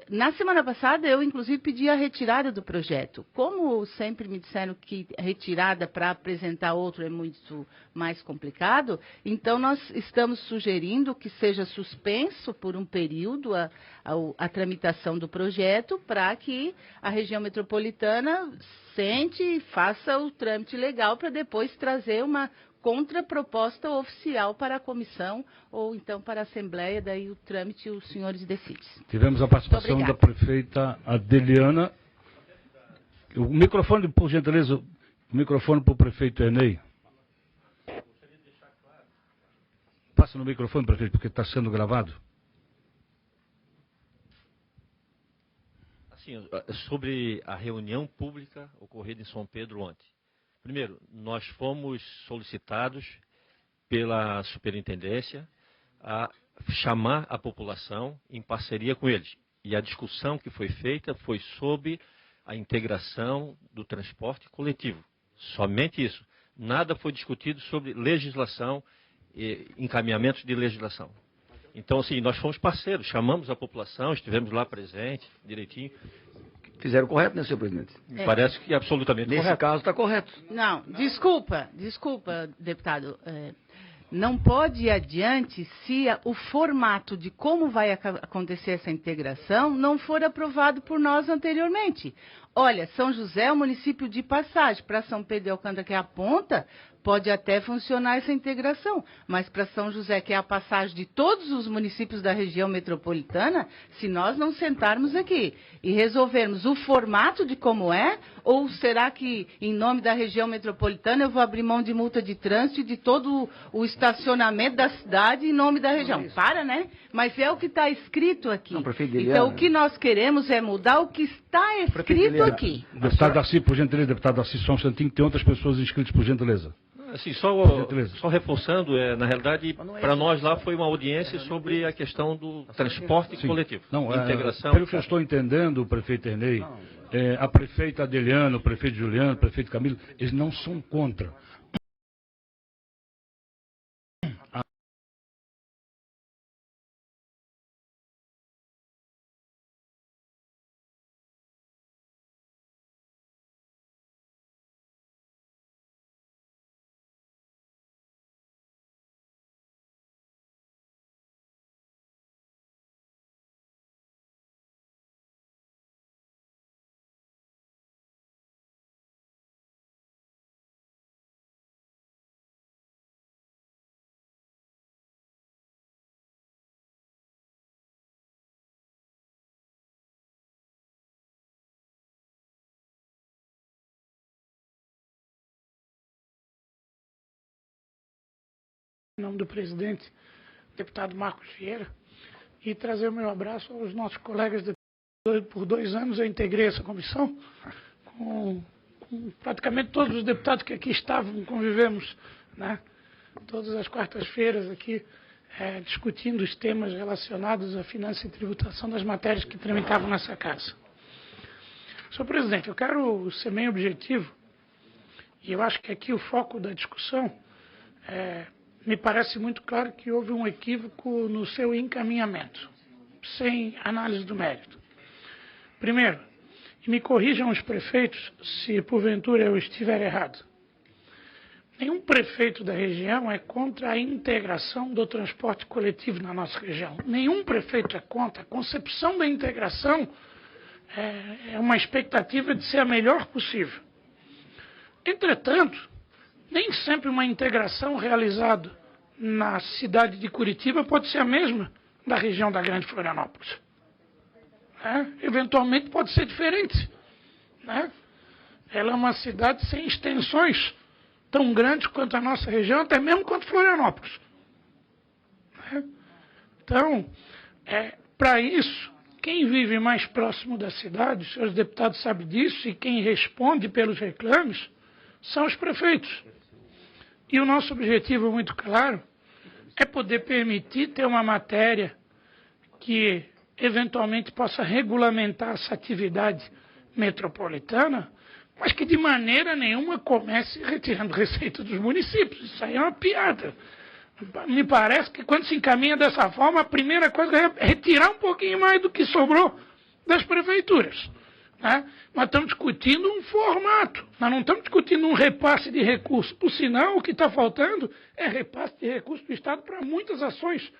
na semana passada, eu inclusive pedi a retirada do projeto. Como sempre me disseram que a retirada para apresentar outro é muito mais complicado, então nós estamos sugerindo que seja suspenso por um período a tramitação do projeto para que a região metropolitana sente e faça o trâmite legal para depois trazer uma contraproposta oficial para a comissão ou então para a Assembleia, daí o trâmite os senhores decidem. Tivemos a participação da prefeita Adeliana. O microfone, por gentileza, o microfone para o prefeito Enei. Passa no microfone, prefeito, porque está sendo gravado. Assim, sobre a reunião pública ocorrida em São Pedro ontem. Primeiro, nós fomos solicitados pela superintendência a chamar a população em parceria com eles. E a discussão que foi feita foi sobre a integração do transporte coletivo. Somente isso. Nada foi discutido sobre legislação e encaminhamentos de legislação. Então, assim, nós fomos parceiros, chamamos a população, estivemos lá presentes, direitinho. Fizeram correto, né, senhor presidente? Me parece que absolutamente correto. Nesse caso está correto. Não, desculpa, deputado. Não pode ir adiante se o formato de como vai acontecer essa integração não for aprovado por nós anteriormente. Olha, São José é um município de passagem. Para São Pedro de Alcântara, que é a ponta, pode até funcionar essa integração. Mas para São José, que é a passagem de todos os municípios da região metropolitana, se nós não sentarmos aqui e resolvermos o formato de como ou será que, em nome da região metropolitana, eu vou abrir mão de multa de trânsito e de todo o estacionamento da cidade em nome da região? Para, né? Mas é o que está escrito aqui. Não, então, o que nós queremos é mudar o que está escrito aqui. Deputado Darcy, por gentileza, deputado Darcy, só um instantinho, tem outras pessoas inscritas, por gentileza. Assim, só reforçando, na realidade, para nós lá foi uma audiência sobre a questão do transporte coletivo, integração. Pelo que eu estou entendendo, o prefeito Enei, a prefeita Adeliano, o prefeito Juliano, o prefeito Camilo, eles não são contra. Em nome do presidente, deputado Marcos Vieira, e trazer o meu abraço aos nossos colegas deputados. Por 2 anos eu integrei essa comissão, com praticamente todos os deputados que aqui estavam, convivemos, né, todas as quartas-feiras aqui, discutindo os temas relacionados à finança e tributação das matérias que tramitavam nessa casa. Senhor presidente, eu quero ser bem objetivo, e eu acho que aqui o foco da discussão me parece muito claro que houve um equívoco no seu encaminhamento, sem análise do mérito. Primeiro, e me corrijam os prefeitos se porventura eu estiver errado, nenhum prefeito da região é contra a integração do transporte coletivo na nossa região. Nenhum prefeito é contra. A concepção da integração é uma expectativa de ser a melhor possível. Entretanto, nem sempre uma integração realizada na cidade de Curitiba pode ser a mesma da região da Grande Florianópolis. Eventualmente pode ser diferente. Ela é uma cidade sem extensões tão grandes quanto a nossa região, até mesmo quanto Florianópolis. Então, para isso, quem vive mais próximo da cidade, os senhores deputados sabem disso, e quem responde pelos reclames são os prefeitos. E o nosso objetivo muito claro é poder permitir ter uma matéria que eventualmente possa regulamentar essa atividade metropolitana, mas que de maneira nenhuma comece retirando receita dos municípios. Isso aí é uma piada. Me parece que quando se encaminha dessa forma, a primeira coisa é retirar um pouquinho mais do que sobrou das prefeituras. Nós estamos discutindo um formato, nós não estamos discutindo um repasse de recursos. Por sinal, o que está faltando é repasse de recursos do Estado para muitas ações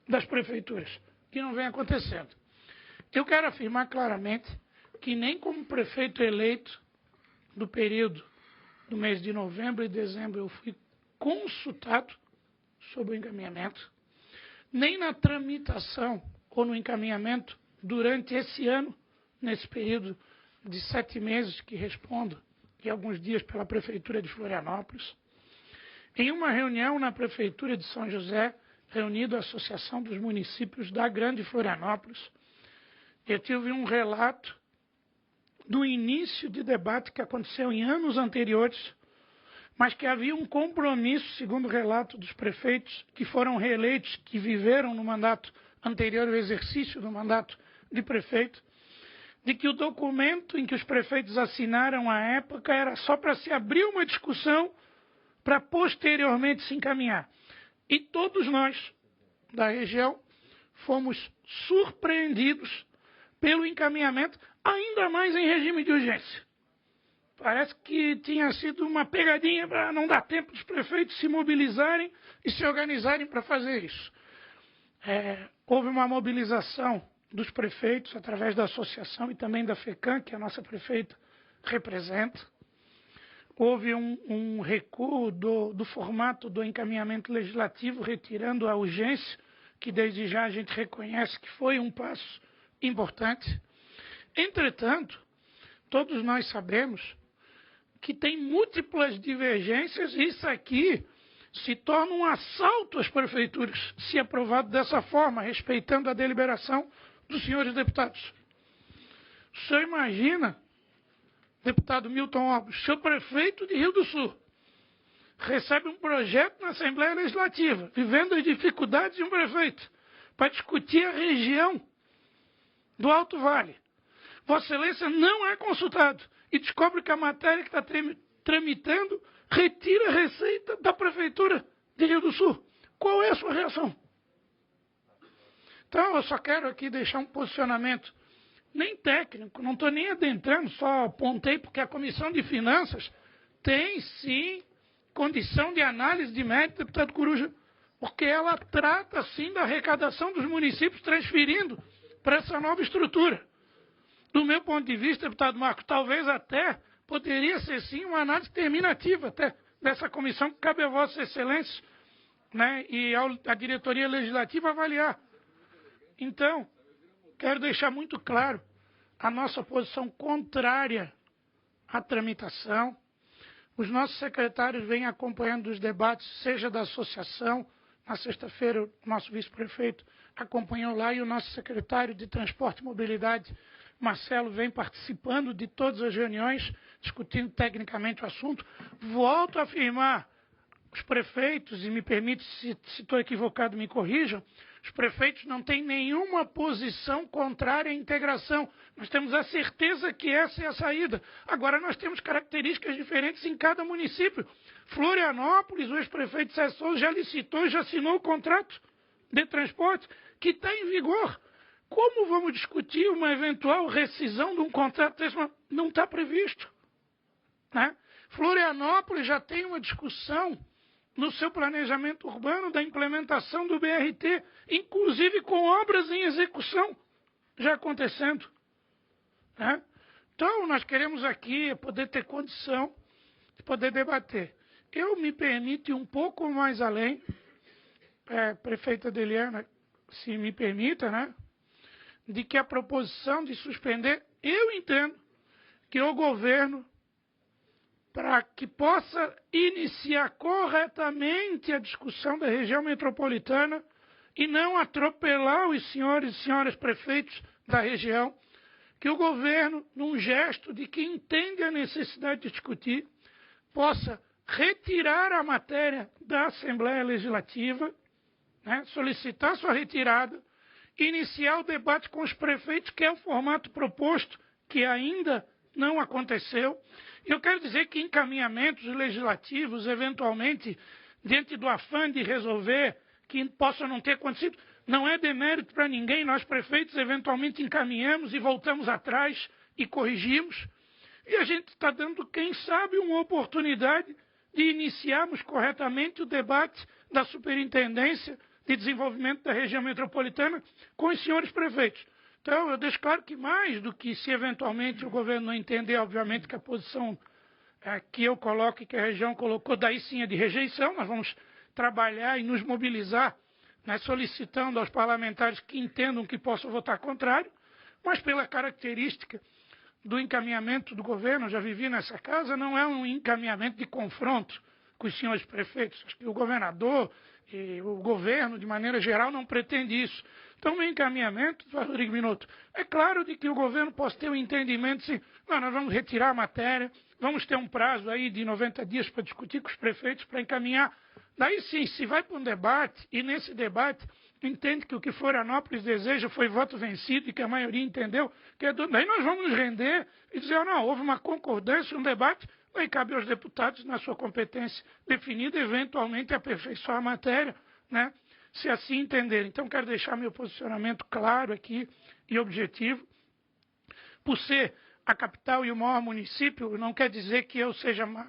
das prefeituras, que não vem acontecendo. Eu quero afirmar claramente que nem como prefeito eleito do período do mês de novembro e dezembro eu fui consultado sobre o encaminhamento, nem na tramitação ou no encaminhamento durante esse ano, nesse período de 7 meses que respondo, e alguns dias pela Prefeitura de Florianópolis. Em uma reunião na Prefeitura de São José, reunido a Associação dos Municípios da Grande Florianópolis, eu tive um relato do início de debate que aconteceu em anos anteriores, mas que havia um compromisso, segundo o relato dos prefeitos que foram reeleitos, que viveram no mandato anterior ao exercício do mandato de prefeito, de que o documento em que os prefeitos assinaram à época era só para se abrir uma discussão para posteriormente se encaminhar. E todos nós da região fomos surpreendidos pelo encaminhamento, ainda mais em regime de urgência. Parece que tinha sido uma pegadinha para não dar tempo dos prefeitos se mobilizarem e se organizarem para fazer isso. Houve uma mobilização dos prefeitos através da associação e também da FECAM, que a nossa prefeita representa. Houve um recuo do formato do encaminhamento legislativo, retirando a urgência, que desde já a gente reconhece que foi um passo importante. Entretanto, todos nós sabemos que tem múltiplas divergências e isso aqui se torna um assalto às prefeituras, se aprovado dessa forma, respeitando a deliberação dos senhores deputados. O senhor imagina, deputado Milton Obres, seu prefeito de Rio do Sul, recebe um projeto na Assembleia Legislativa, vivendo as dificuldades de um prefeito, para discutir a região do Alto Vale. Vossa Excelência não é consultado e descobre que a matéria que está tramitando retira a receita da Prefeitura de Rio do Sul. Qual é a sua reação? Então, eu só quero aqui deixar um posicionamento nem técnico, não estou nem adentrando, só apontei porque a Comissão de Finanças tem, sim, condição de análise de mérito, deputado Coruja, porque ela trata, sim, da arrecadação dos municípios transferindo para essa nova estrutura. Do meu ponto de vista, deputado Marcos, talvez até poderia ser, sim, uma análise terminativa até dessa comissão que cabe a Vossa Excelência, né, e a diretoria legislativa avaliar. Então, quero deixar muito claro a nossa posição contrária à tramitação. Os nossos secretários vêm acompanhando os debates, seja da associação, Na sexta-feira, o nosso vice-prefeito acompanhou lá e o nosso secretário de Transporte e Mobilidade, Marcelo, vem participando de todas as reuniões, discutindo tecnicamente o assunto. Volto a afirmar, os prefeitos, e me permite, se estou equivocado, me corrijam, os prefeitos não têm nenhuma posição contrária à integração. Nós temos a certeza que essa é a saída. Agora, nós temos características diferentes em cada município. Florianópolis, o ex-prefeito César Souza já licitou, já assinou o contrato de transporte que está em vigor. Como vamos discutir uma eventual rescisão de um contrato desse? Não está previsto. Né? Florianópolis já tem uma discussão no seu planejamento urbano da implementação do BRT, inclusive com obras em execução já acontecendo. Né? Então, nós queremos aqui poder ter condição de poder debater. Eu me permito ir um pouco mais além, prefeita Adeliana, se me permita, né? De que a proposição de suspender, eu entendo que o governo, para que possa iniciar corretamente a discussão da região metropolitana e não atropelar os senhores e senhoras prefeitos da região, que o governo, num gesto de que entende a necessidade de discutir, possa retirar a matéria da Assembleia Legislativa, né, solicitar sua retirada, iniciar o debate com os prefeitos, que é o formato proposto, que ainda não aconteceu. Eu quero dizer que encaminhamentos legislativos, eventualmente, diante do afã de resolver, que possam não ter acontecido, não é demérito para ninguém. Nós, prefeitos, eventualmente encaminhamos e voltamos atrás e corrigimos. E a gente está dando, quem sabe, uma oportunidade de iniciarmos corretamente o debate da Superintendência de Desenvolvimento da Região Metropolitana com os senhores prefeitos. Então, eu deixo claro que mais do que se eventualmente o governo não entender, obviamente, que a posição que eu coloco e que a região colocou, daí sim é de rejeição, nós vamos trabalhar e nos mobilizar, né, solicitando aos parlamentares que entendam que possam votar contrário, mas pela característica do encaminhamento do governo, eu já vivi nessa casa, não é um encaminhamento de confronto com os senhores prefeitos. Acho que o governador e o governo, de maneira geral, não pretende isso. Então, o encaminhamento, Rodrigo Minotto, é claro de que o governo possa ter um entendimento, sim, nós vamos retirar a matéria, vamos ter um prazo aí de 90 dias para discutir com os prefeitos, para encaminhar. Daí sim, se vai para um debate, e nesse debate entende que o que Florianópolis deseja foi voto vencido e que a maioria entendeu que é daí nós vamos nos render e dizer, não, houve uma concordância, um debate, aí cabe aos deputados, na sua competência definida, eventualmente aperfeiçoar a matéria, né, se assim entender. Então, quero deixar meu posicionamento claro aqui e objetivo. Por ser a capital e o maior município, não quer dizer que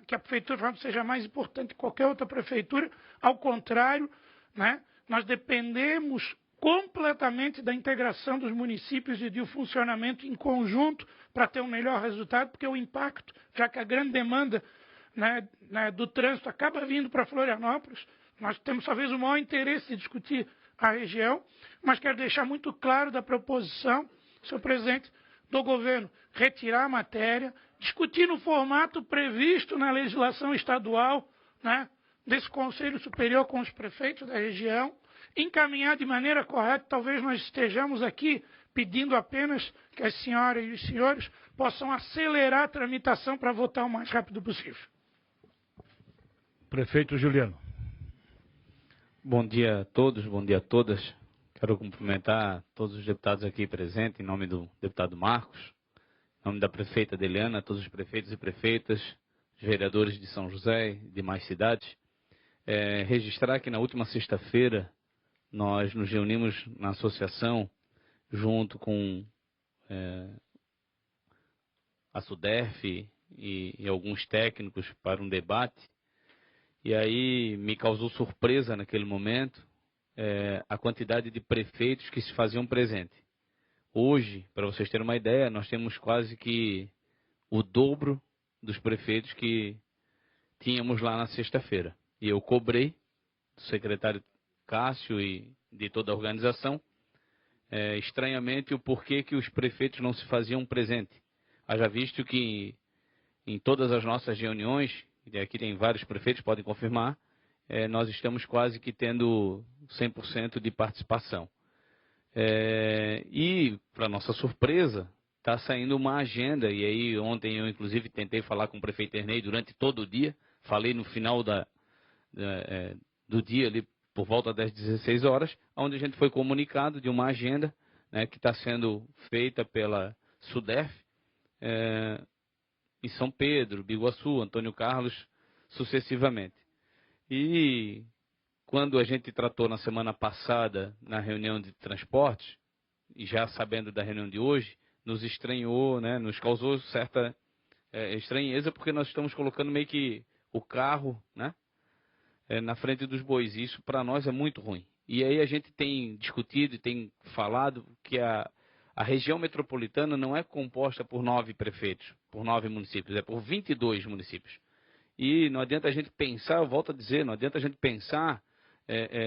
que a prefeitura seja mais importante que qualquer outra prefeitura, ao contrário, né, nós dependemos completamente da integração dos municípios e do funcionamento em conjunto para ter um melhor resultado, porque o impacto, já que a grande demanda, né, do trânsito acaba vindo para Florianópolis, nós temos talvez o maior interesse de discutir a região, mas quero deixar muito claro da proposição, senhor presidente, do governo retirar a matéria, discutir no formato previsto na legislação estadual, né, desse Conselho Superior com os prefeitos da região, encaminhar de maneira correta. Talvez nós estejamos aqui pedindo apenas que as senhoras e os senhores possam acelerar a tramitação para votar o mais rápido possível. Prefeito Juliano. Bom dia a todos, bom dia a todas. Quero cumprimentar todos os deputados aqui presentes, em nome do deputado Marcos, em nome da prefeita Adeliana, todos os prefeitos e prefeitas, os vereadores de São José e demais cidades. Registrar que na última sexta-feira nós nos reunimos na associação junto com a SUDERF e alguns técnicos para um debate. E aí me causou surpresa naquele momento a quantidade de prefeitos que se faziam presente. Hoje, para vocês terem uma ideia, nós temos quase que o dobro dos prefeitos que tínhamos lá na sexta-feira. E eu cobrei do secretário Cássio e de toda a organização, estranhamente, o porquê que os prefeitos não se faziam presente. Haja visto que em todas as nossas reuniões, e aqui tem vários prefeitos, podem confirmar, nós estamos quase que tendo 100% de participação. E, para nossa surpresa, está saindo uma agenda, e aí ontem eu inclusive tentei falar com o prefeito Ernei durante todo o dia, falei no final do dia, ali por volta das 16 horas, onde a gente foi comunicado de uma agenda, né, que está sendo feita pela SUDERF, em São Pedro, Biguaçu, Antônio Carlos, sucessivamente. E quando a gente tratou na semana passada, na reunião de transportes, e já sabendo da reunião de hoje, nos estranhou, né, nos causou certa estranheza, porque nós estamos colocando meio que o carro, né, na frente dos bois. Isso para nós é muito ruim. E aí a gente tem discutido e tem falado que a região metropolitana não é composta por 9 prefeitos, por 9 municípios, é por 22 municípios. E não adianta a gente pensar, eu volto a dizer, não adianta a gente pensar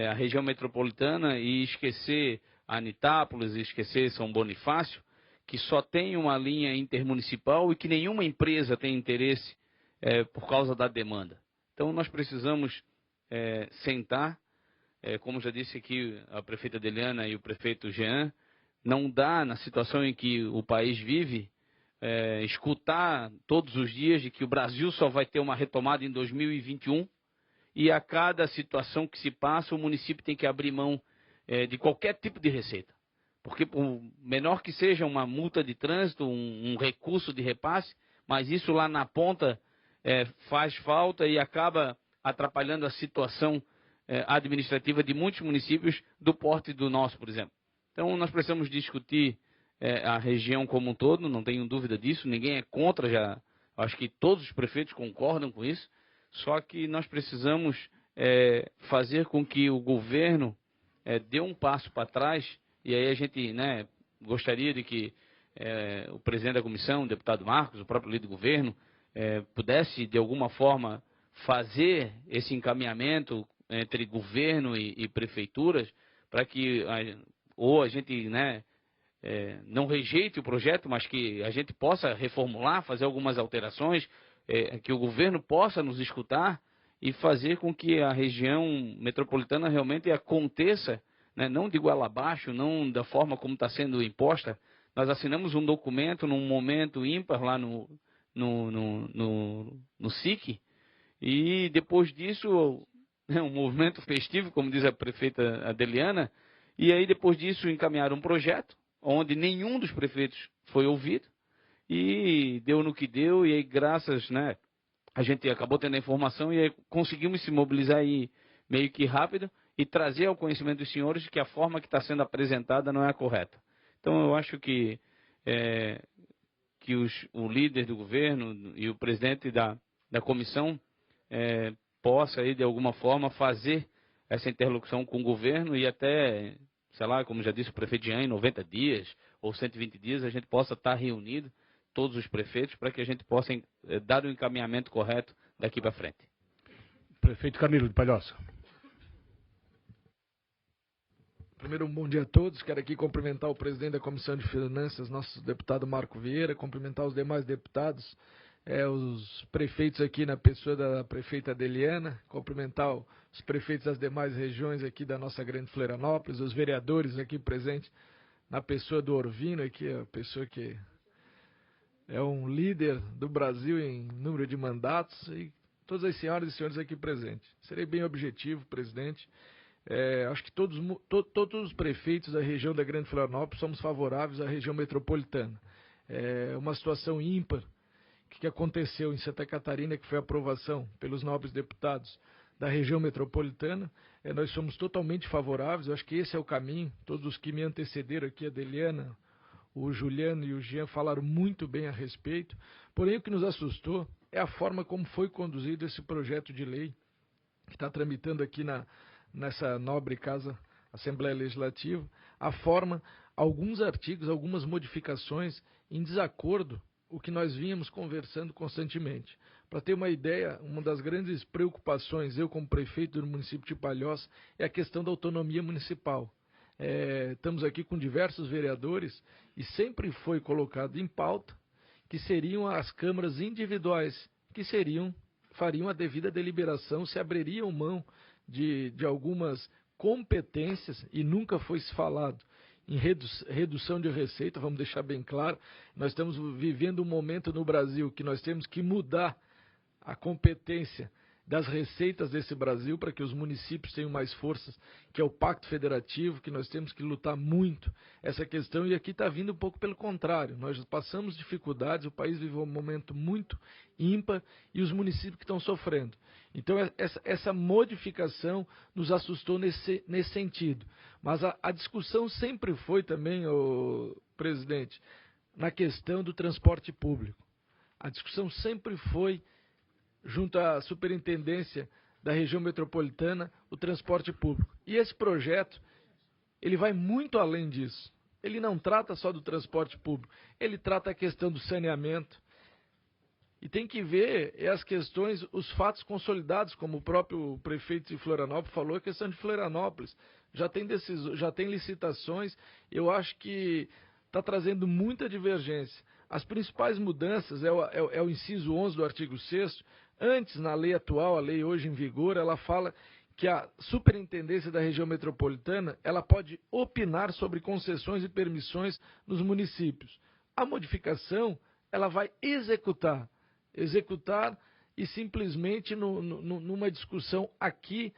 a região metropolitana e esquecer Anitápolis, e esquecer São Bonifácio, que só tem uma linha intermunicipal e que nenhuma empresa tem interesse por causa da demanda. Então nós precisamos sentar, como já disse aqui a prefeita Adeliana e o prefeito Jean, não dá, na situação em que o país vive, escutar todos os dias de que o Brasil só vai ter uma retomada em 2021 e a cada situação que se passa o município tem que abrir mão de qualquer tipo de receita. Porque por menor que seja uma multa de trânsito, um recurso de repasse, mas isso lá na ponta faz falta e acaba atrapalhando a situação administrativa de muitos municípios do porte do nosso, por exemplo. Então nós precisamos discutir a região como um todo, não tenho dúvida disso, ninguém é contra, já acho que todos os prefeitos concordam com isso, só que nós precisamos fazer com que o governo dê um passo para trás, e aí a gente, né, gostaria de que o presidente da comissão, o deputado Marcos, o próprio líder do governo, pudesse de alguma forma fazer esse encaminhamento entre governo e prefeituras, para que a gente, né, não rejeite o projeto, mas que a gente possa reformular, fazer algumas alterações, que o governo possa nos escutar e fazer com que a região metropolitana realmente aconteça, né, não de goela abaixo, não da forma como está sendo imposta. Nós assinamos um documento num momento ímpar lá no SIC, e depois disso, um movimento festivo, como diz a prefeita Adeliana, e aí depois disso encaminharam um projeto, onde nenhum dos prefeitos foi ouvido, e deu no que deu, e aí graças, né, a gente acabou tendo a informação, e aí conseguimos se mobilizar aí meio que rápido, e trazer ao conhecimento dos senhores que a forma que está sendo apresentada não é a correta. Então eu acho que o líder do governo e o presidente da comissão possa aí de alguma forma fazer essa interlocução com o governo e até, sei lá, como já disse o prefeito Jean, em 90 dias ou 120 dias a gente possa estar reunido, todos os prefeitos, para que a gente possa dar o encaminhamento correto daqui para frente. Prefeito Camilo de Palhoça. Primeiro, um bom dia a todos. Quero aqui cumprimentar o presidente da Comissão de Finanças, nosso deputado Marco Vieira, cumprimentar os demais deputados, os prefeitos aqui na pessoa da prefeita Adeliana, cumprimentar os prefeitos das demais regiões aqui da nossa grande Florianópolis, os vereadores aqui presentes na pessoa do Orvino, aqui, a pessoa que é um líder do Brasil em número de mandatos, e todas as senhoras e senhores aqui presentes. Serei bem objetivo, presidente. Acho que todos os prefeitos da região da Grande Florianópolis somos favoráveis à região metropolitana. É uma situação ímpar que aconteceu em Santa Catarina, que foi a aprovação pelos nobres deputados da região metropolitana. Nós somos totalmente favoráveis, eu acho que esse é o caminho. Todos os que me antecederam aqui, a Adeliana, o Juliano e o Jean, falaram muito bem a respeito. Porém, o que nos assustou é a forma como foi conduzido esse projeto de lei que está tramitando aqui nessa nobre casa, Assembleia Legislativa, a forma, alguns artigos, algumas modificações em desacordo com o que nós vínhamos conversando constantemente. Para ter uma ideia, uma das grandes preocupações, eu como prefeito do município de Palhoça, é a questão da autonomia municipal. Estamos aqui com diversos vereadores e sempre foi colocado em pauta que seriam as câmaras individuais, que fariam a devida deliberação, se abririam mão de algumas competências, e nunca foi se falado em redução de receita, vamos deixar bem claro. Nós estamos vivendo um momento no Brasil que nós temos que mudar a competência das receitas desse Brasil para que os municípios tenham mais forças, que é o Pacto Federativo, que nós temos que lutar muito essa questão, e aqui está vindo um pouco pelo contrário. Nós passamos dificuldades, o país vive um momento muito ímpar e os municípios que estão sofrendo. Então essa modificação nos assustou nesse sentido. Mas a discussão sempre foi também, presidente, na questão do transporte público. A discussão sempre foi, junto à superintendência da região metropolitana, o transporte público. E esse projeto, ele vai muito além disso. Ele não trata só do transporte público, ele trata a questão do saneamento. E tem que ver as questões, os fatos consolidados, como o próprio prefeito de Florianópolis falou, a questão de Florianópolis. Já tem licitações, eu acho que está trazendo muita divergência. As principais mudanças é o inciso 11 do artigo 6º. Antes, na lei atual, a lei hoje em vigor, ela fala que a superintendência da região metropolitana ela pode opinar sobre concessões e permissões nos municípios. A modificação ela vai executar e simplesmente numa discussão aqui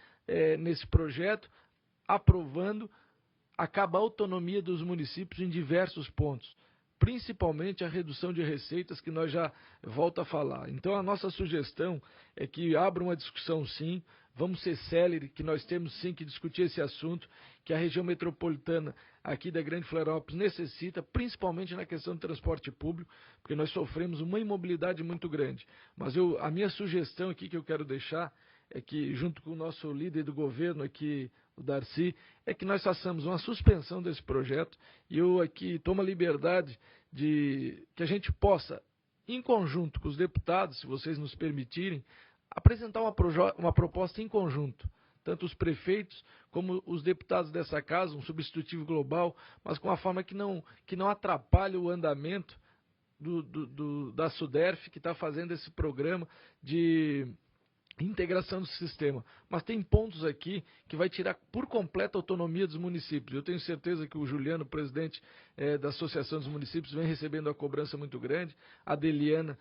nesse projeto, aprovando, acaba a autonomia dos municípios em diversos pontos, principalmente a redução de receitas, que nós já volto a falar. Então a nossa sugestão é que abra uma discussão sim, vamos ser célere, que nós temos sim que discutir esse assunto, que a região metropolitana aqui da Grande Florianópolis necessita, principalmente na questão do transporte público, porque nós sofremos uma imobilidade muito grande. Mas a minha sugestão aqui que eu quero deixar é que, junto com o nosso líder do governo aqui, o Darcy, é que nós façamos uma suspensão desse projeto, e eu aqui tomo a liberdade de que a gente possa, em conjunto com os deputados, se vocês nos permitirem, apresentar uma proposta em conjunto, tanto os prefeitos como os deputados dessa casa, um substitutivo global, mas com uma forma que não atrapalhe o andamento da SUDERF, que está fazendo esse programa de integração do sistema. Mas tem pontos aqui que vai tirar por completo a autonomia dos municípios. Eu tenho certeza que o Juliano, presidente da Associação dos Municípios, vem recebendo uma cobrança muito grande, a Deliana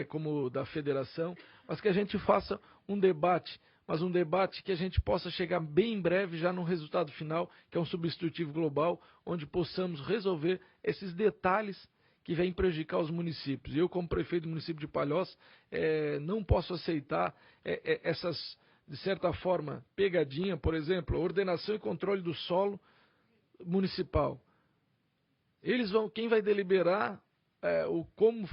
como da federação, mas que a gente faça um debate, mas um debate que a gente possa chegar bem em breve já no resultado final, que é um substitutivo global, onde possamos resolver esses detalhes que vêm prejudicar os municípios. Eu, como prefeito do município de Palhoça, não posso aceitar essas, de certa forma, pegadinha, por exemplo, a ordenação e controle do solo municipal. Quem vai deliberar como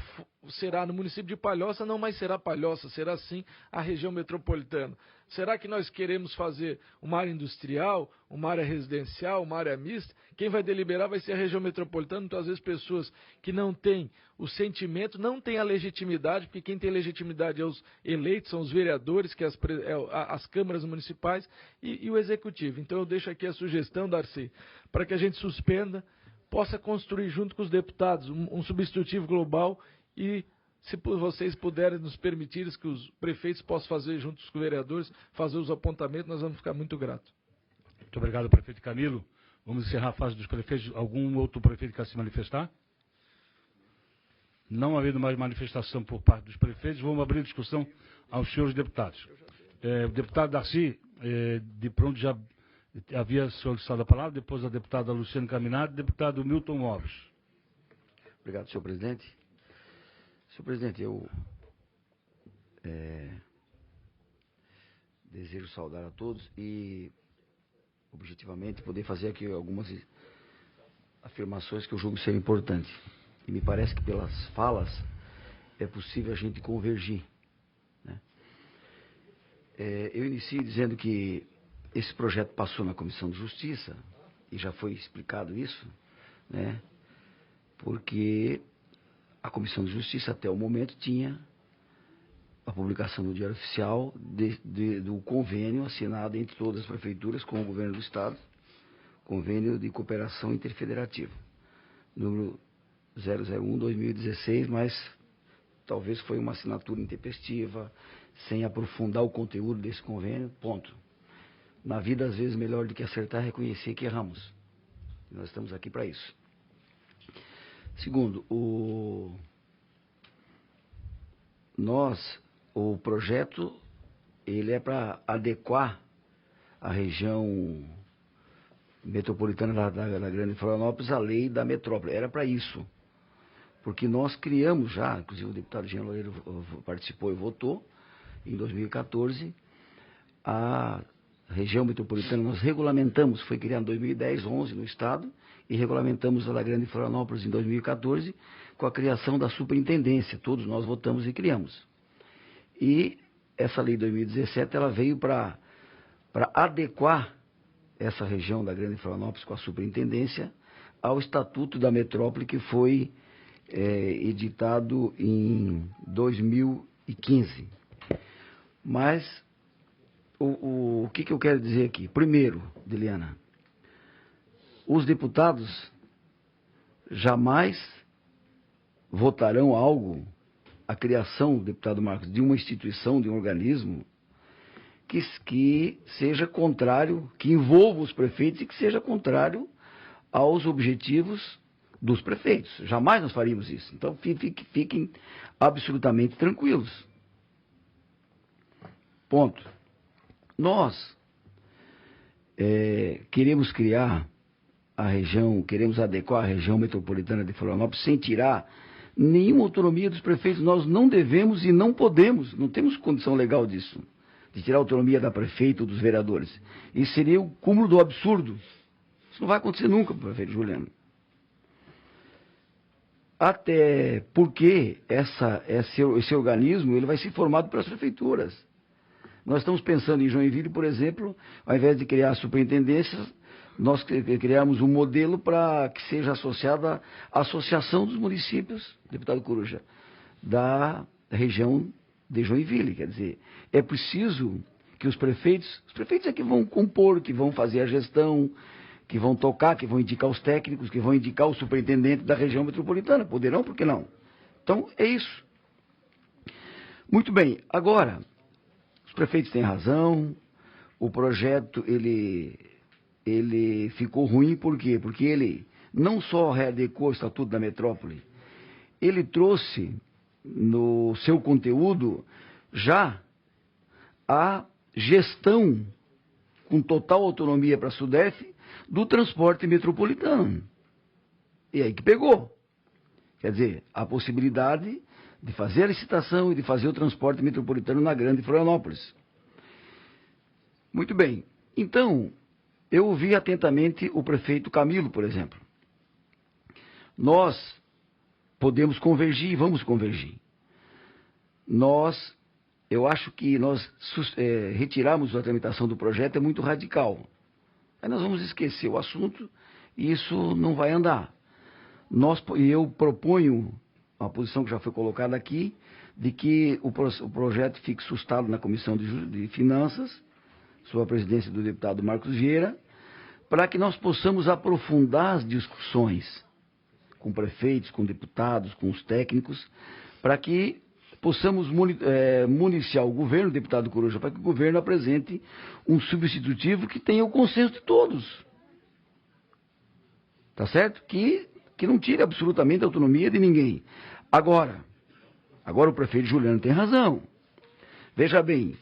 será no município de Palhoça, não mais será Palhoça, será sim a região metropolitana. Será que nós queremos fazer uma área industrial, uma área residencial, uma área mista? Quem vai deliberar vai ser a região metropolitana, muitas vezes pessoas que não têm o sentimento, não têm a legitimidade, porque quem tem legitimidade é os eleitos, são os vereadores, que as câmaras municipais e o executivo. Então eu deixo aqui a sugestão, Darcy, para que a gente suspenda, possa construir junto com os deputados um substitutivo global e, se vocês puderem nos permitir que os prefeitos possam fazer junto com os vereadores, fazer os apontamentos, nós vamos ficar muito gratos. Muito obrigado, prefeito Camilo. Vamos encerrar a fase dos prefeitos. Algum outro prefeito quer se manifestar? Não havendo mais manifestação por parte dos prefeitos, vamos abrir a discussão aos senhores deputados. O deputado Darcy, de pronto já havia solicitado a palavra, depois a deputada Luciana Caminado, deputado Milton Alves. Obrigado, senhor presidente. Senhor presidente, eu desejo saudar a todos e, objetivamente, poder fazer aqui algumas afirmações que eu julgo ser importantes. E me parece que pelas falas é possível a gente convergir, né? Eu iniciei dizendo que esse projeto passou na Comissão de Justiça, e já foi explicado isso, né? Porque a Comissão de Justiça, até o momento, tinha a publicação no Diário Oficial do convênio assinado entre todas as prefeituras com o governo do Estado, convênio de cooperação interfederativa, número 001/2016, mas talvez foi uma assinatura intempestiva, sem aprofundar o conteúdo desse convênio, ponto. Na vida, às vezes, melhor do que acertar é reconhecer que erramos. E nós estamos aqui para isso. Segundo, o projeto, ele é para adequar a região metropolitana da Grande Florianópolis à lei da metrópole. Era para isso. Porque nós criamos já, inclusive o deputado Jean Loureiro participou e votou, em 2014, a região metropolitana, nós regulamentamos, foi criada em 2010, 11 no Estado, e regulamentamos a Grande Florianópolis em 2014, com a criação da superintendência. Todos nós votamos e criamos. E essa lei de 2017, ela veio para adequar essa região da Grande Florianópolis com a superintendência ao Estatuto da Metrópole, que foi editado em 2015. Mas o que eu quero dizer aqui? Primeiro, Deliana, os deputados jamais votarão algo, a criação, deputado Marcos, de uma instituição, de um organismo que seja contrário, que envolva os prefeitos e que seja contrário aos objetivos dos prefeitos. Jamais nós faríamos isso. Então, fiquem absolutamente tranquilos. Ponto. Nós queremos criar a região, queremos adequar a região metropolitana de Florianópolis sem tirar nenhuma autonomia dos prefeitos. Nós não devemos e não podemos, não temos condição legal disso, de tirar a autonomia da prefeita ou dos vereadores. Isso seria o cúmulo do absurdo. Isso não vai acontecer nunca, prefeito Juliano. Até porque esse organismo ele vai ser formado pelas prefeituras. Nós estamos pensando em Joinville, por exemplo, ao invés de criar a superintendência, nós criamos um modelo para que seja associada à Associação dos Municípios, deputado Coruja, da região de Joinville. Quer dizer, é preciso que os prefeitos é que vão compor, que vão fazer a gestão, que vão tocar, que vão indicar os técnicos, que vão indicar o superintendente da região metropolitana. Poderão, por que não? Então, é isso. Muito bem, agora, os prefeitos têm razão, o projeto, ele ficou ruim, por quê? Porque ele não só readequou o Estatuto da Metrópole, ele trouxe no seu conteúdo já a gestão com total autonomia para a SUDEF do transporte metropolitano. E aí que pegou. Quer dizer, a possibilidade de fazer a licitação e de fazer o transporte metropolitano na Grande Florianópolis. Muito bem. Então, eu ouvi atentamente o prefeito Camilo, por exemplo. Nós podemos convergir e vamos convergir. Eu acho que nós retirarmos a tramitação do projeto é muito radical. Aí nós vamos esquecer o assunto e isso não vai andar. Eu proponho uma posição que já foi colocada aqui, de que o projeto fique sustado na Comissão de Finanças, sob a presidência do deputado Marcos Vieira, para que nós possamos aprofundar as discussões com prefeitos, com deputados, com os técnicos, para que possamos municiar o governo, deputado Coruja, para que o governo apresente um substitutivo que tenha o consenso de todos. Tá certo? Que não tire absolutamente a autonomia de ninguém. Agora o prefeito Juliano tem razão. Veja bem,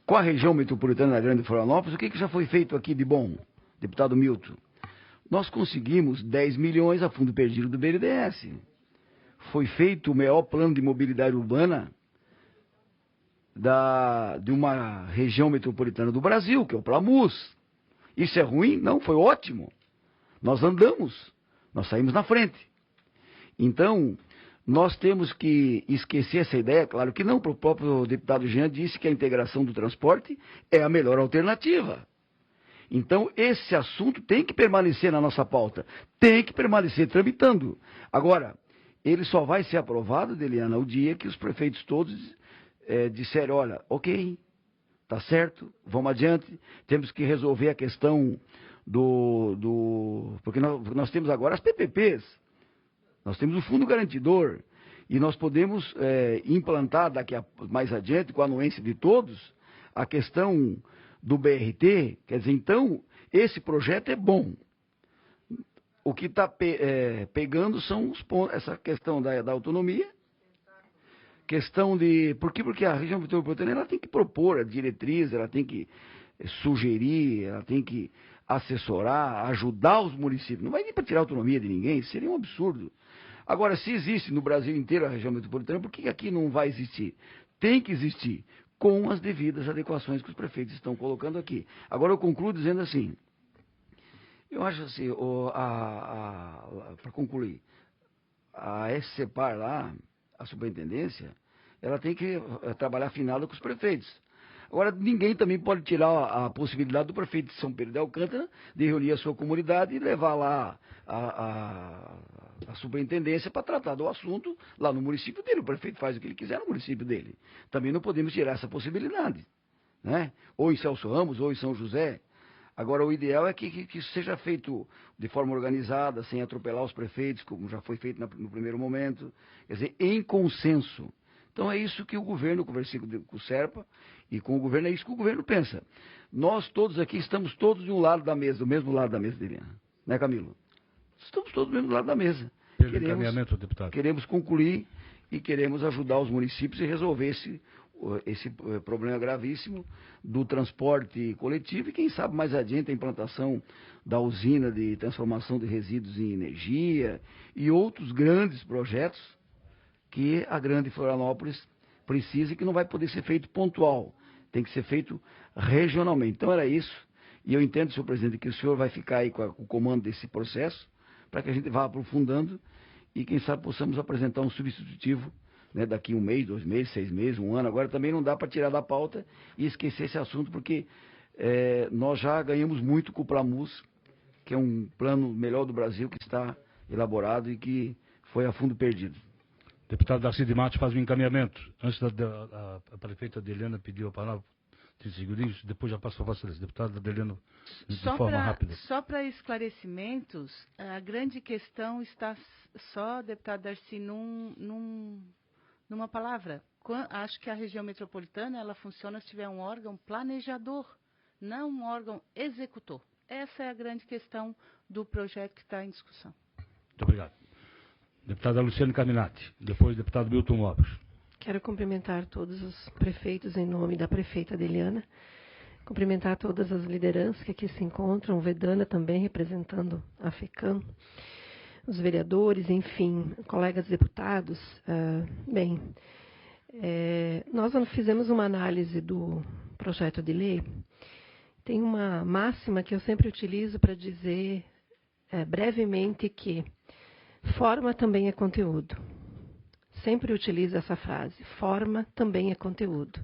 com a região metropolitana da Grande Florianópolis, o que já foi feito aqui de bom, deputado Milton? Nós conseguimos 10 milhões a fundo perdido do BNDES. Foi feito o maior plano de mobilidade urbana de uma região metropolitana do Brasil, que é o Plamus. Isso é ruim? Não, foi ótimo. Nós andamos, nós saímos na frente. Então, nós temos que esquecer essa ideia, claro que não, o próprio deputado Jean disse que a integração do transporte é a melhor alternativa. Então, esse assunto tem que permanecer na nossa pauta, tem que permanecer tramitando. Agora, ele só vai ser aprovado, Deliana, o dia que os prefeitos todos disserem, olha, ok, tá certo, vamos adiante, temos que resolver a questão porque nós temos agora as PPPs, nós temos o Fundo Garantidor, e nós podemos implantar mais adiante, com a anuência de todos, a questão do BRT, quer dizer, então, esse projeto é bom. O que está pegando são os pontos, essa questão da autonomia, questão de... Porque a região metropolitana ela tem que propor a diretriz, ela tem que sugerir, ela tem que assessorar, ajudar os municípios. Não vai nem para tirar a autonomia de ninguém, isso seria um absurdo. Agora, se existe no Brasil inteiro a região metropolitana, por que aqui não vai existir? Tem que existir, com as devidas adequações que os prefeitos estão colocando aqui. Agora eu concluo dizendo assim, eu acho assim, para concluir, a SCEPAR lá, a superintendência, ela tem que trabalhar afinada com os prefeitos. Agora, ninguém também pode tirar a possibilidade do prefeito de São Pedro de Alcântara de reunir a sua comunidade e levar lá a superintendência para tratar do assunto lá no município dele. O prefeito faz o que ele quiser no município dele. Também não podemos tirar essa possibilidade, né? Ou em Celso Ramos, ou em São José. Agora, o ideal é que isso seja feito de forma organizada, sem atropelar os prefeitos, como já foi feito no primeiro momento, quer dizer, em consenso. Então, é isso que o governo, conversei com o Serpa, e com o governo, é isso que o governo pensa. Nós todos aqui estamos todos de um lado da mesa, do mesmo lado da mesa dele, né, Camilo? Estamos todos do mesmo lado da mesa. Pelo encaminhamento, deputado. Queremos concluir e queremos ajudar os municípios a resolver esse problema gravíssimo do transporte coletivo e, quem sabe, mais adiante, a implantação da usina de transformação de resíduos em energia e outros grandes projetos que a grande Florianópolis precisa e que não vai poder ser feito pontual, tem que ser feito regionalmente. Então era isso, e eu entendo, senhor presidente, que o senhor vai ficar aí com o comando desse processo, para que a gente vá aprofundando e, quem sabe, possamos apresentar um substitutivo, né, daqui 1 mês, 2 meses, 6 meses, 1 ano. Agora também não dá para tirar da pauta e esquecer esse assunto, porque nós já ganhamos muito com o Plamus, que é um plano melhor do Brasil que está elaborado e que foi a fundo perdido. Deputado Darcy de Matos faz um encaminhamento. Antes a prefeita Adelena pediu a palavra, 30 segundinhos, depois já passo a Vossa Excelência. Deputada Adelena, de forma rápida. Só para esclarecimentos, a grande questão está só, deputado Darcy, numa palavra. Acho que a região metropolitana ela funciona se tiver um órgão planejador, não um órgão executor. Essa é a grande questão do projeto que está em discussão. Muito obrigado. Deputada Luciane Carminati, depois deputado Milton Lopes. Quero cumprimentar todos os prefeitos em nome da prefeita Adeliana, cumprimentar todas as lideranças que aqui se encontram, o Vedana também representando a FECAM, os vereadores, enfim, colegas deputados. Nós fizemos uma análise do projeto de lei. Tem uma máxima que eu sempre utilizo para dizer brevemente que forma também é conteúdo. Sempre utilizo essa frase. Forma também é conteúdo.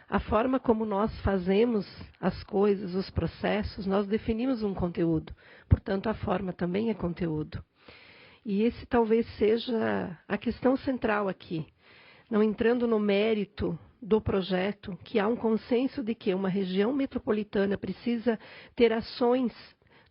A forma como nós fazemos as coisas, os processos, nós definimos um conteúdo. Portanto, a forma também é conteúdo. E esse talvez seja a questão central aqui. Não entrando no mérito do projeto, que há um consenso de que uma região metropolitana precisa ter ações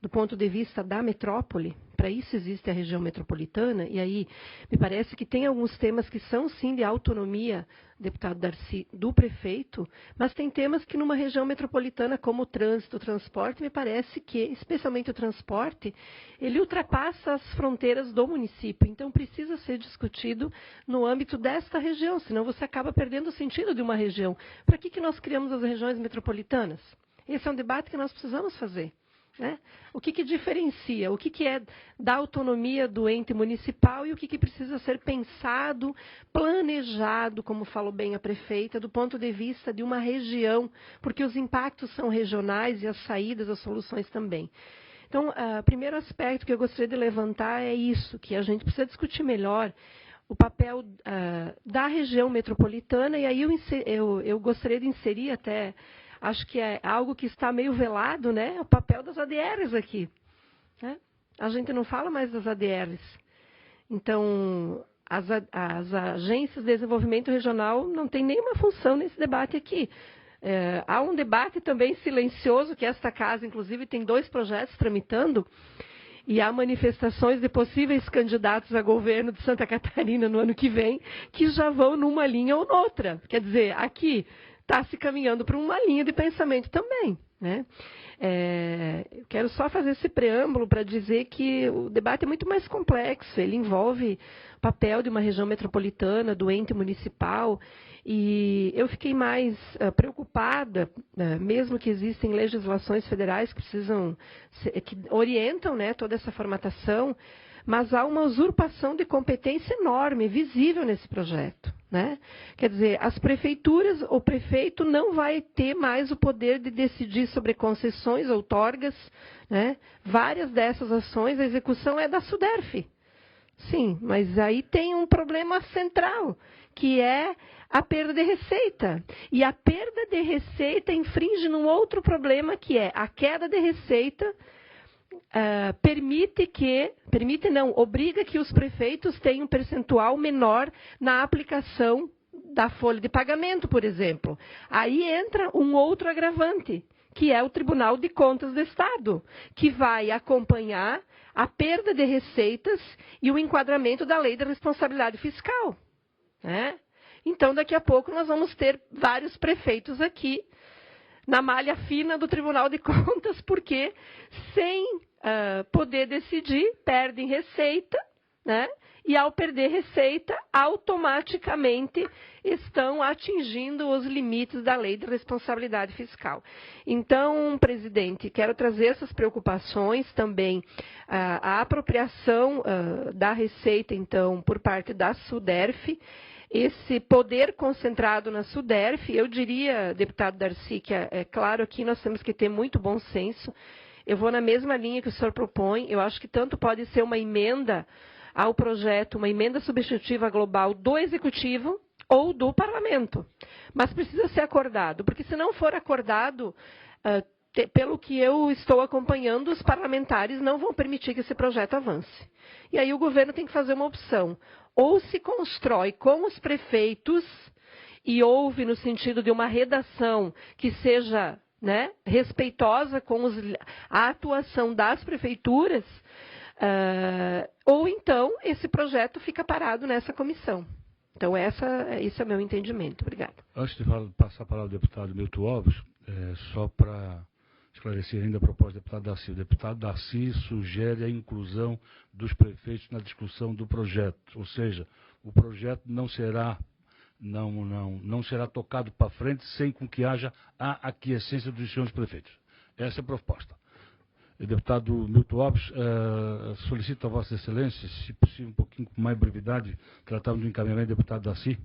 do ponto de vista da metrópole. Para isso existe a região metropolitana, e aí me parece que tem alguns temas que são sim de autonomia, deputado Darcy, do prefeito, mas tem temas que numa região metropolitana como o trânsito, o transporte, me parece que, especialmente o transporte, ele ultrapassa as fronteiras do município, então precisa ser discutido no âmbito desta região, senão você acaba perdendo o sentido de uma região. Para que nós criamos as regiões metropolitanas? Esse é um debate que nós precisamos fazer. Né? O que diferencia? O que é da autonomia do ente municipal e o que precisa ser pensado, planejado, como falou bem a prefeita, do ponto de vista de uma região, porque os impactos são regionais e as saídas, as soluções também. Então, o primeiro aspecto que eu gostaria de levantar é isso, que a gente precisa discutir melhor o papel da região metropolitana, e aí eu gostaria de inserir até... Acho que é algo que está meio velado, né? O papel das ADRs aqui. Né? A gente não fala mais das ADRs. Então, as agências de desenvolvimento regional não têm nenhuma função nesse debate aqui. Há um debate também silencioso, que esta casa, inclusive, tem 2 projetos tramitando, e há manifestações de possíveis candidatos a governo de Santa Catarina no ano que vem, que já vão numa linha ou noutra. Quer dizer, aqui está se caminhando para uma linha de pensamento também, né? Eu quero só fazer esse preâmbulo para dizer que o debate é muito mais complexo, ele envolve o papel de uma região metropolitana, do ente municipal, e eu fiquei mais preocupada, mesmo que existem legislações federais que orientam, né, toda essa formatação, mas há uma usurpação de competência enorme, visível nesse projeto, né? Quer dizer, as prefeituras, o prefeito não vai ter mais o poder de decidir sobre concessões, outorgas, né? Várias dessas ações, a execução é da SUDERF. Sim, mas aí tem um problema central, que é a perda de receita. E a perda de receita infringe num outro problema, que é a queda de receita. Obriga que os prefeitos tenham um percentual menor na aplicação da folha de pagamento, por exemplo. Aí entra um outro agravante, que é o Tribunal de Contas do Estado, que vai acompanhar a perda de receitas e o enquadramento da Lei da Responsabilidade Fiscal, né? Então, daqui a pouco, nós vamos ter vários prefeitos aqui na malha fina do Tribunal de Contas, porque sem poder decidir, perdem receita, né? E ao perder receita, automaticamente estão atingindo os limites da Lei de Responsabilidade Fiscal. Então, presidente, quero trazer essas preocupações também, a apropriação da receita, então, por parte da SUDERF, esse poder concentrado na SUDERF. Eu diria, deputado Darcy, que é claro que nós temos que ter muito bom senso. Eu vou na mesma linha que o senhor propõe. Eu acho que tanto pode ser uma emenda ao projeto, uma emenda substitutiva global do Executivo ou do Parlamento. Mas precisa ser acordado, porque se não for acordado, pelo que eu estou acompanhando, os parlamentares não vão permitir que esse projeto avance. E aí o governo tem que fazer uma opção. Ou se constrói com os prefeitos, e houve no sentido de uma redação que seja, né, respeitosa com a atuação das prefeituras, ou então esse projeto fica parado nessa comissão. Então, esse é o meu entendimento. Obrigada. Antes de passar a palavra ao deputado Milton Alves, só para esclarecer ainda a proposta do deputado Darcy. O deputado Darcy sugere a inclusão dos prefeitos na discussão do projeto, ou seja, o projeto não será tocado para frente sem com que haja a aquiescência dos senhores prefeitos. Essa é a proposta. O deputado Milton Alves solicita a Vossa Excelência, se possível, um pouquinho com mais brevidade, tratando do encaminhamento do deputado Darcy.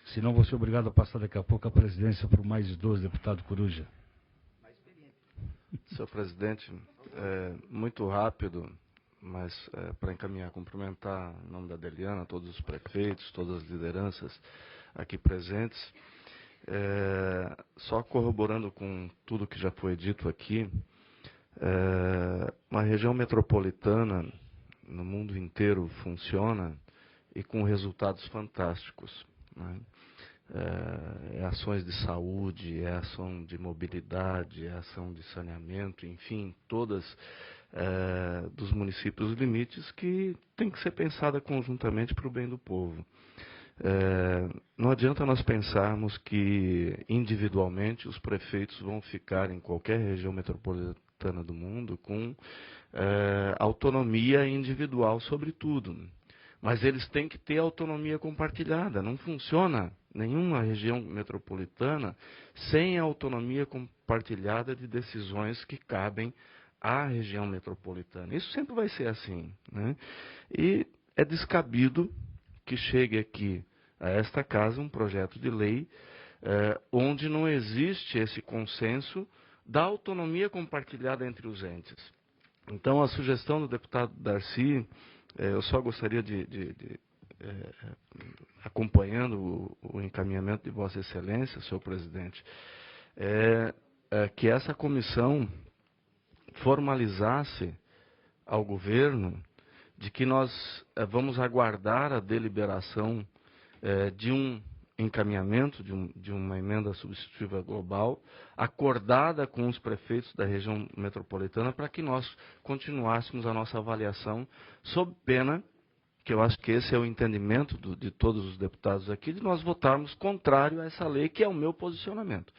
Senão vou ser obrigado a passar daqui a pouco a presidência para o mais idoso deputado Coruja. Senhor presidente, muito rápido, mas para encaminhar, cumprimentar em nome da Adeliana, todos os prefeitos, todas as lideranças aqui presentes. Só corroborando com tudo que já foi dito aqui, uma região metropolitana no mundo inteiro funciona e com resultados fantásticos, né? Ações de saúde, ação de mobilidade, ação de saneamento, enfim, todas dos municípios limites que tem que ser pensada conjuntamente para o bem do povo. Não adianta nós pensarmos que individualmente os prefeitos vão ficar em qualquer região metropolitana do mundo com autonomia individual sobre tudo. Mas eles têm que ter autonomia compartilhada. Não funciona nenhuma região metropolitana sem autonomia compartilhada de decisões que cabem à região metropolitana. Isso sempre vai ser assim, né? E é descabido que chegue aqui a esta casa um projeto de lei onde não existe esse consenso da autonomia compartilhada entre os entes. Então, a sugestão do deputado Darcy, eu só gostaria acompanhando o encaminhamento de Vossa Excelência, senhor presidente, que essa comissão formalizasse ao governo de que nós vamos aguardar a deliberação de um encaminhamento, de uma emenda substitutiva global, acordada com os prefeitos da região metropolitana, para que nós continuássemos a nossa avaliação, sob pena que eu acho que esse é o entendimento de todos os deputados aqui, de nós votarmos contrário a essa lei, que é o meu posicionamento,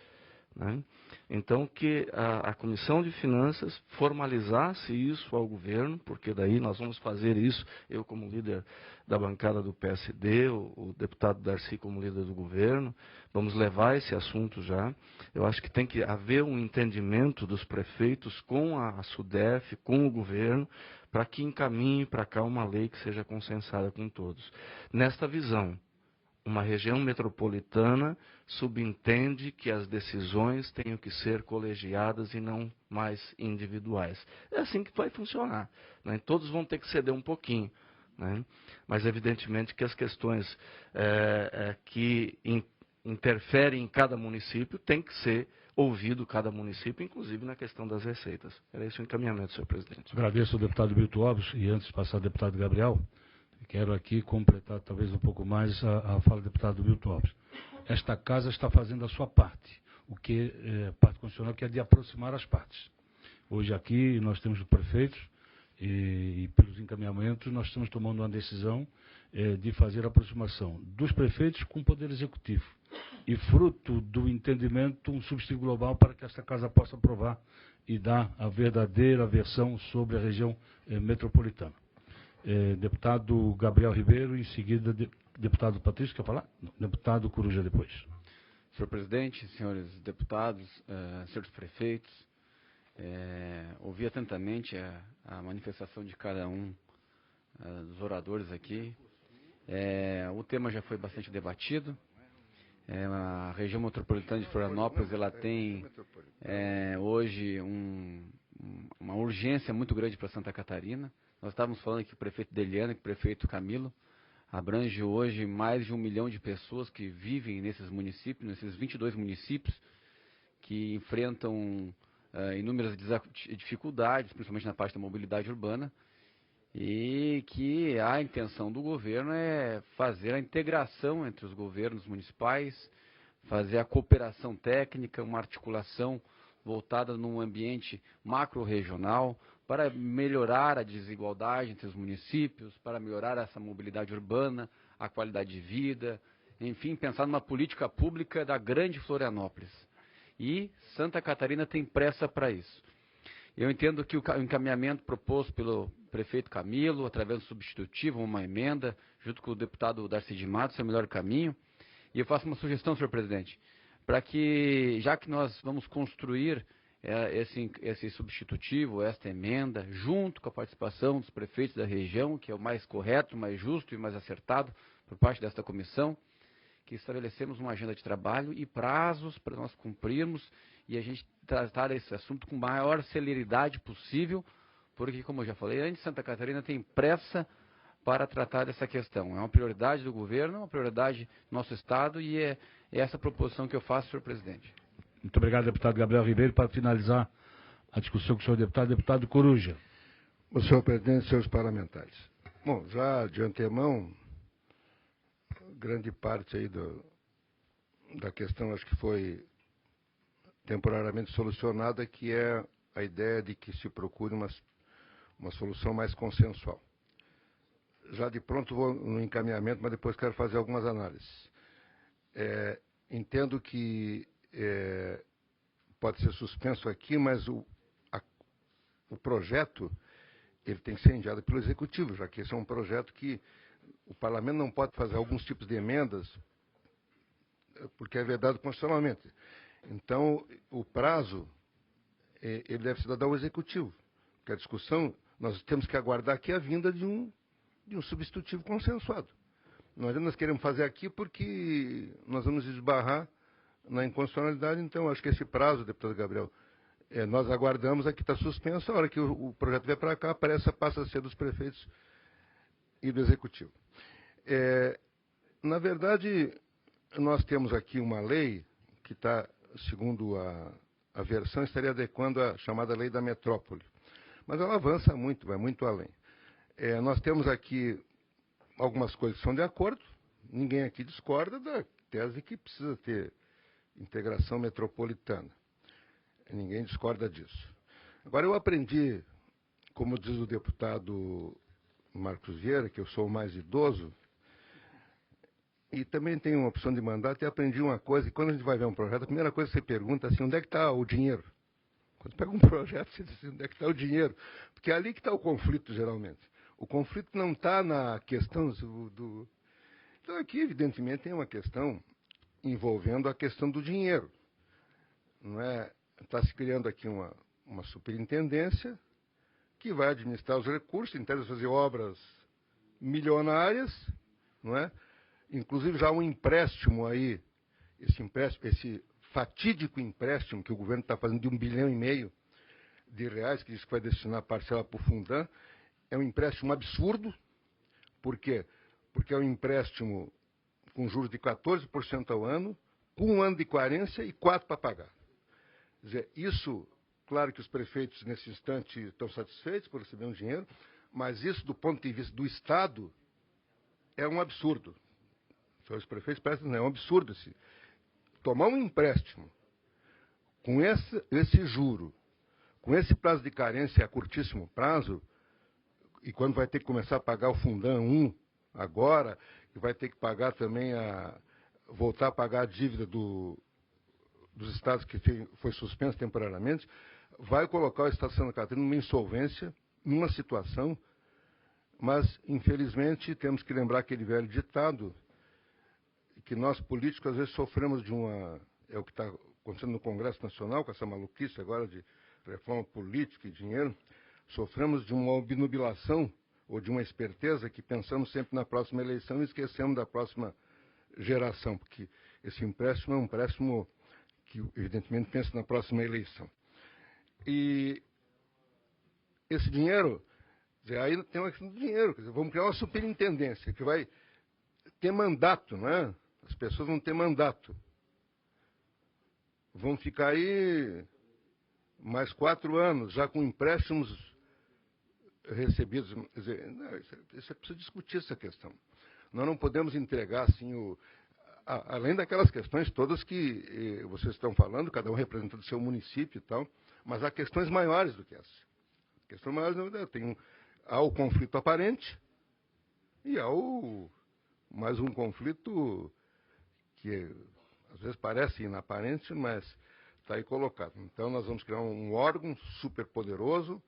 né? Então, que a Comissão de Finanças formalizasse isso ao governo, porque daí nós vamos fazer isso, eu como líder da bancada do PSD, o deputado Darcy como líder do governo, vamos levar esse assunto já. Eu acho que tem que haver um entendimento dos prefeitos com a SUDEF, com o governo, para que encaminhe para cá uma lei que seja consensada com todos. Nesta visão, uma região metropolitana subentende que as decisões tenham que ser colegiadas e não mais individuais. É assim que vai funcionar, né? Todos vão ter que ceder um pouquinho, né? Mas evidentemente que as questões que interferem em cada município tem que ser ouvido cada município, inclusive na questão das receitas. Era esse o encaminhamento, senhor presidente. Agradeço ao deputado Milton Alves e antes de passar ao deputado Gabriel, quero aqui completar talvez um pouco mais a fala do deputado Milton Alves. Esta casa está fazendo a sua parte, o que é parte constitucional, que é de aproximar as partes. Hoje aqui nós temos os prefeitos e pelos encaminhamentos nós estamos tomando uma decisão de fazer a aproximação dos prefeitos com o Poder Executivo. E fruto do entendimento, um subsídio global para que esta casa possa aprovar e dar a verdadeira versão sobre a região metropolitana. Deputado Gabriel Ribeiro, em seguida, deputado Patrício, quer falar? Não, deputado Coruja depois. Senhor presidente, senhores deputados, senhores prefeitos, ouvi atentamente a manifestação de cada um dos oradores aqui. O tema já foi bastante debatido. A região metropolitana de Florianópolis, ela tem hoje uma urgência muito grande para Santa Catarina. Nós estávamos falando aqui que o prefeito Deliana, que o prefeito Camilo, abrange hoje mais de 1 milhão de pessoas que vivem nesses municípios, nesses 22 municípios, que enfrentam inúmeras dificuldades, principalmente na parte da mobilidade urbana, e que a intenção do governo é fazer a integração entre os governos municipais, fazer a cooperação técnica, uma articulação voltada num ambiente macro-regional, para melhorar a desigualdade entre os municípios, para melhorar essa mobilidade urbana, a qualidade de vida, enfim, pensar numa política pública da grande Florianópolis. E Santa Catarina tem pressa para isso. Eu entendo que o encaminhamento proposto pelo prefeito Camilo, através do substitutivo, uma emenda, junto com o deputado Darcy de Matos, é o melhor caminho. E eu faço uma sugestão, senhor presidente, para que, já que nós vamos construir esse substitutivo, esta emenda, junto com a participação dos prefeitos da região, que é o mais correto, mais justo e mais acertado por parte desta comissão, que estabelecemos uma agenda de trabalho e prazos para nós cumprirmos e a gente tratar esse assunto com a maior celeridade possível, porque, como eu já falei antes, Santa Catarina tem pressa para tratar dessa questão. É uma prioridade do governo, é uma prioridade do nosso Estado e é essa a proposição que eu faço, senhor presidente. Muito obrigado, deputado Gabriel Ribeiro. Para finalizar a discussão com o senhor deputado Coruja. Senhor presidente, senhores parlamentares. Bom, já de antemão, grande parte aí da questão acho que foi temporariamente solucionada, que é a ideia de que se procure uma solução mais consensual. Já de pronto vou no encaminhamento, mas depois quero fazer algumas análises. Entendo que pode ser suspenso aqui, mas o projeto ele tem que ser enviado pelo Executivo, já que esse é um projeto que o Parlamento não pode fazer alguns tipos de emendas, porque é vedado constitucionalmente. Então, o prazo, ele deve ser dado ao Executivo, porque a discussão, nós temos que aguardar aqui a vinda de um substitutivo consensuado. Nós queremos fazer aqui porque nós vamos esbarrar na inconstitucionalidade, então acho que esse prazo, deputado Gabriel, nós aguardamos, aqui está suspenso, a hora que o projeto vier para cá, a pressa passa a ser dos prefeitos e do Executivo. Na verdade, nós temos aqui uma lei que está, segundo a versão, estaria adequando a chamada lei da metrópole. Mas ela avança muito, vai muito além. Nós temos aqui algumas coisas que são de acordo, ninguém aqui discorda da tese que precisa ter integração metropolitana. Ninguém discorda disso. Agora, eu aprendi, como diz o deputado Marcos Vieira, que eu sou o mais idoso, e também tenho uma opção de mandato, e aprendi uma coisa, que quando a gente vai ver um projeto, a primeira coisa que você pergunta é assim, onde é que está o dinheiro? Quando pega um projeto, você diz assim, onde é que está o dinheiro? Porque é ali que está o conflito, geralmente. O conflito não está na questão do... Então, aqui, evidentemente, tem uma questão envolvendo a questão do dinheiro. Não é? Está se criando aqui uma superintendência que vai administrar os recursos, intenta fazer obras milionárias, não é? Inclusive já um empréstimo aí, esse fatídico empréstimo que o governo está fazendo de R$ 1,5 bilhão de reais, que diz que vai destinar parcela para o Fundan, é um empréstimo absurdo. Por quê? Porque é um empréstimo com juros de 14% ao ano, com 1 ano de carência e 4 para pagar. Quer dizer, isso, claro que os prefeitos nesse instante estão satisfeitos por receber um dinheiro, mas isso do ponto de vista do Estado é um absurdo. Os prefeitos parecem, é um absurdo tomar um empréstimo com esse juro, com esse prazo de carência a curtíssimo prazo, e quando vai ter que começar a pagar o Fundan 1 agora, e vai ter que pagar também voltar a pagar a dívida dos estados que foi suspensa temporariamente, vai colocar o Estado de Santa Catarina numa insolvência, numa situação, mas, infelizmente, temos que lembrar aquele velho ditado, que nós políticos às vezes sofremos é o que está acontecendo no Congresso Nacional, com essa maluquice agora de reforma política e dinheiro, sofremos de uma obnubilação ou de uma esperteza que pensamos sempre na próxima eleição e esquecemos da próxima geração, porque esse empréstimo é um empréstimo que evidentemente pensa na próxima eleição. E esse dinheiro, aí tem uma questão do dinheiro, quer dizer, vamos criar uma superintendência que vai ter mandato, não é? As pessoas vão ter mandato. Vão ficar aí mais 4 anos, já com empréstimos recebidos. Quer dizer, isso é preciso discutir essa questão. Nós não podemos entregar assim além daquelas questões todas que vocês estão falando, cada um representando o seu município e tal, mas há questões maiores do que essa. Questões maiores, há o conflito aparente e há mais um conflito que às vezes parece inaparente, mas está aí colocado. Então nós vamos criar um órgão superpoderoso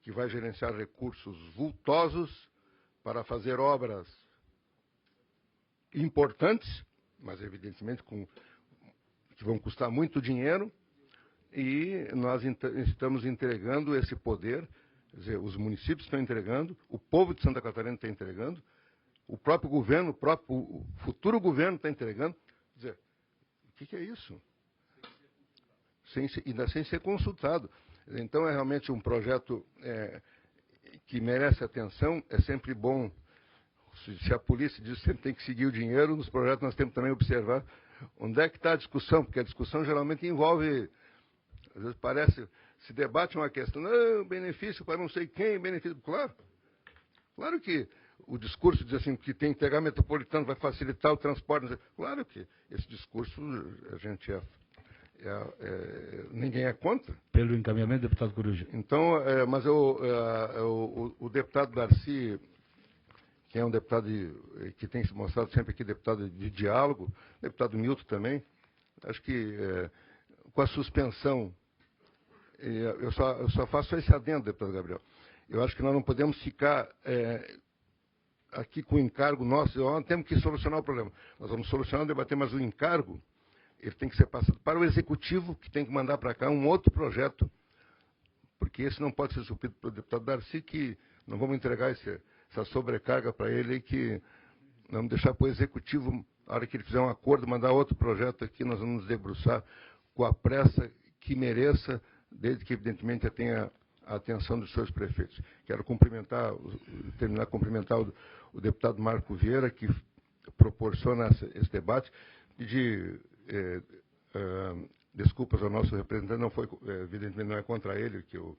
que vai gerenciar recursos vultosos para fazer obras importantes, mas evidentemente que vão custar muito dinheiro, e nós estamos entregando esse poder, quer dizer, os municípios estão entregando, o povo de Santa Catarina está entregando, o próprio governo, o futuro governo está entregando. Quer dizer, o que é isso? Ainda sem ser consultado. Então é realmente um projeto que merece atenção. É sempre bom, se a polícia diz que sempre tem que seguir o dinheiro, nos projetos nós temos também que observar onde é que está a discussão, porque a discussão geralmente envolve, às vezes se debate uma questão, benefício para não sei quem, benefício, claro que o discurso diz assim, que tem que pegar metropolitano, vai facilitar o transporte. Claro que esse discurso a gente ninguém é contra. Pelo encaminhamento, deputado Coruja. Então, mas o deputado Darcy, que é um deputado que tem se mostrado sempre aqui deputado de diálogo, deputado Milton também, acho que com a suspensão, eu só faço esse adendo, deputado Gabriel. Eu acho que nós não podemos ficar aqui com o encargo nosso, nós temos que solucionar o problema. Nós vamos solucionar, debater, mas o encargo, ele tem que ser passado para o executivo, que tem que mandar para cá um outro projeto, porque esse não pode ser suprido pelo deputado Darcy, que não vamos entregar essa sobrecarga para ele, que vamos deixar para o executivo, na hora que ele fizer um acordo, mandar outro projeto aqui, nós vamos nos debruçar com a pressa que mereça, desde que, evidentemente, tenha a atenção dos seus prefeitos. Quero terminar a cumprimentar o deputado Marco Vieira, que proporciona esse debate, pedir desculpas ao nosso representante, não foi, evidentemente não é contra ele que eu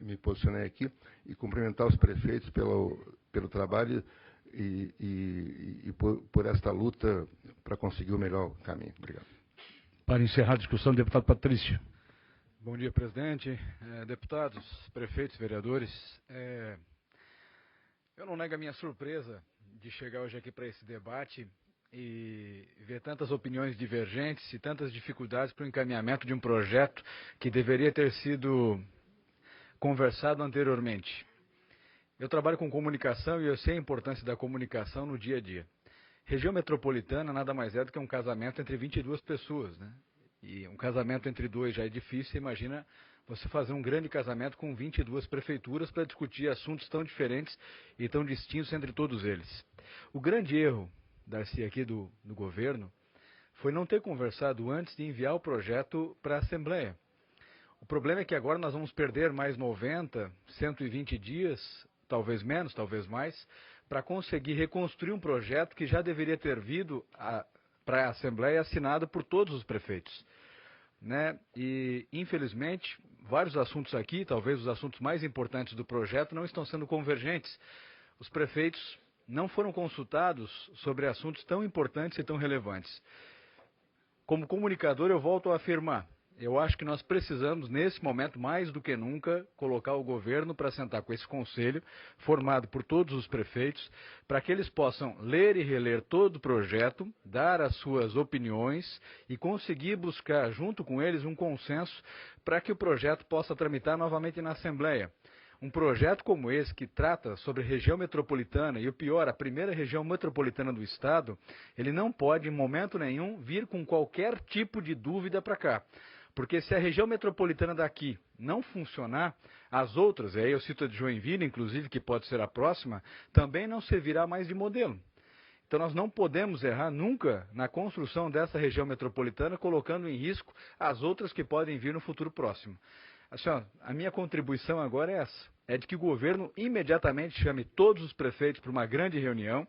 me posicionei aqui, e cumprimentar os prefeitos pelo trabalho e por esta luta para conseguir o melhor caminho. Obrigado. Para encerrar a discussão, deputado Patrício. Bom dia, presidente, deputados, prefeitos, vereadores. Eu não nego a minha surpresa de chegar hoje aqui para esse debate e ver tantas opiniões divergentes e tantas dificuldades para o encaminhamento de um projeto que deveria ter sido conversado anteriormente. Eu trabalho com comunicação e eu sei a importância da comunicação no dia a dia. Região metropolitana nada mais é do que um casamento entre 22 pessoas, né? E um casamento entre dois já é difícil, imagina você fazer um grande casamento com 22 prefeituras para discutir assuntos tão diferentes e tão distintos entre todos eles. O grande erro, Darcy, aqui do governo, foi não ter conversado antes de enviar o projeto para a Assembleia. O problema é que agora nós vamos perder mais 90, 120 dias, talvez menos, talvez mais, para conseguir reconstruir um projeto que já deveria ter vindo para a Assembleia assinado por todos os prefeitos. Né? E, infelizmente, vários assuntos aqui, talvez os assuntos mais importantes do projeto, não estão sendo convergentes. Os prefeitos não foram consultados sobre assuntos tão importantes e tão relevantes. Como comunicador, eu volto a afirmar, eu acho que nós precisamos, nesse momento, mais do que nunca, colocar o governo para sentar com esse conselho, formado por todos os prefeitos, para que eles possam ler e reler todo o projeto, dar as suas opiniões e conseguir buscar, junto com eles, um consenso para que o projeto possa tramitar novamente na Assembleia. Um projeto como esse, que trata sobre região metropolitana, e o pior, a primeira região metropolitana do Estado, ele não pode, em momento nenhum, vir com qualquer tipo de dúvida para cá. Porque se a região metropolitana daqui não funcionar, as outras, e aí eu cito a de Joinville, inclusive, que pode ser a próxima, também não servirá mais de modelo. Então nós não podemos errar nunca na construção dessa região metropolitana, colocando em risco as outras que podem vir no futuro próximo. Assim, ó, a minha contribuição agora é essa, é de que o governo imediatamente chame todos os prefeitos para uma grande reunião,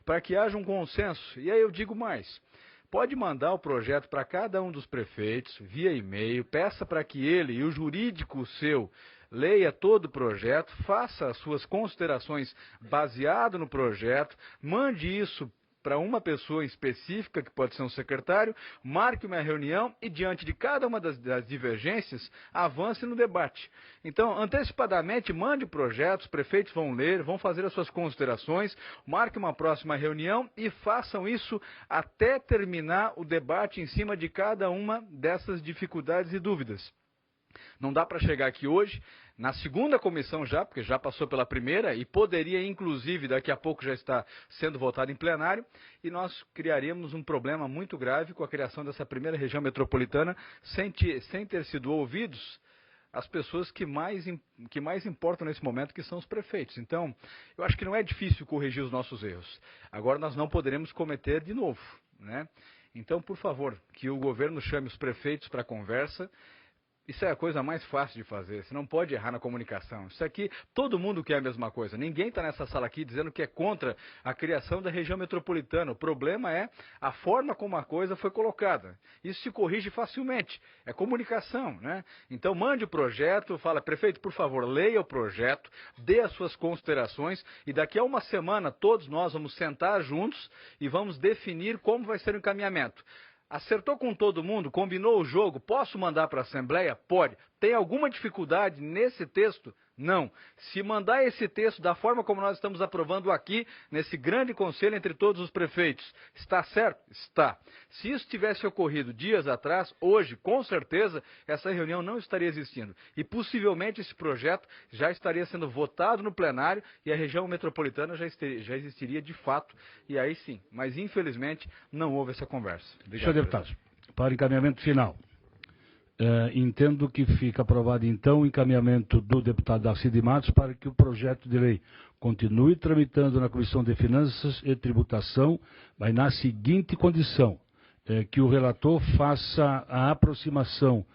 para que haja um consenso. E aí eu digo mais, pode mandar o projeto para cada um dos prefeitos, via e-mail, peça para que ele e o jurídico seu leia todo o projeto, faça as suas considerações baseado no projeto, mande isso para uma pessoa específica, que pode ser um secretário, marque uma reunião e, diante de cada uma das divergências, avance no debate. Então, antecipadamente, mande o projeto, os prefeitos vão ler, vão fazer as suas considerações, marque uma próxima reunião e façam isso até terminar o debate em cima de cada uma dessas dificuldades e dúvidas. Não dá para chegar aqui hoje, na segunda comissão já, porque já passou pela primeira, e poderia, inclusive, daqui a pouco já estar sendo votado em plenário, e nós criaríamos um problema muito grave com a criação dessa primeira região metropolitana, sem ter sido ouvidos as pessoas que mais importam nesse momento, que são os prefeitos. Então, eu acho que não é difícil corrigir os nossos erros. Agora nós não poderemos cometer de novo, né? Então, por favor, que o governo chame os prefeitos para a conversa. Isso é a coisa mais fácil de fazer, você não pode errar na comunicação. Isso aqui, todo mundo quer a mesma coisa. Ninguém está nessa sala aqui dizendo que é contra a criação da região metropolitana. O problema é a forma como a coisa foi colocada. Isso se corrige facilmente. É comunicação, né? Então mande o projeto, fala, prefeito, por favor, leia o projeto, dê as suas considerações e daqui a uma semana todos nós vamos sentar juntos e vamos definir como vai ser o encaminhamento. Acertou com todo mundo, combinou o jogo, posso mandar para a Assembleia? Pode. Tem alguma dificuldade nesse texto? Não. Se mandar esse texto da forma como nós estamos aprovando aqui, nesse grande conselho entre todos os prefeitos, está certo? Está. Se isso tivesse ocorrido dias atrás, hoje, com certeza, essa reunião não estaria existindo. E possivelmente esse projeto já estaria sendo votado no plenário e a região metropolitana já existiria de fato. E aí sim. Mas infelizmente não houve essa conversa. Obrigado, senhor deputado, para o encaminhamento final. Entendo que fica aprovado, então, o encaminhamento do deputado Darcy de Matos para que o projeto de lei continue tramitando na Comissão de Finanças e Tributação, mas na seguinte condição, que o relator faça a aproximação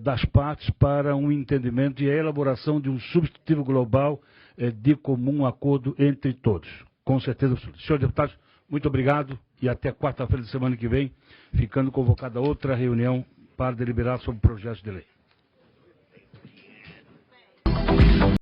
das partes para um entendimento e a elaboração de um substitutivo global de comum acordo entre todos. Com certeza absoluta. Senhor deputado, muito obrigado e até quarta-feira da semana que vem, ficando convocada outra reunião para deliberar sobre o projeto de lei.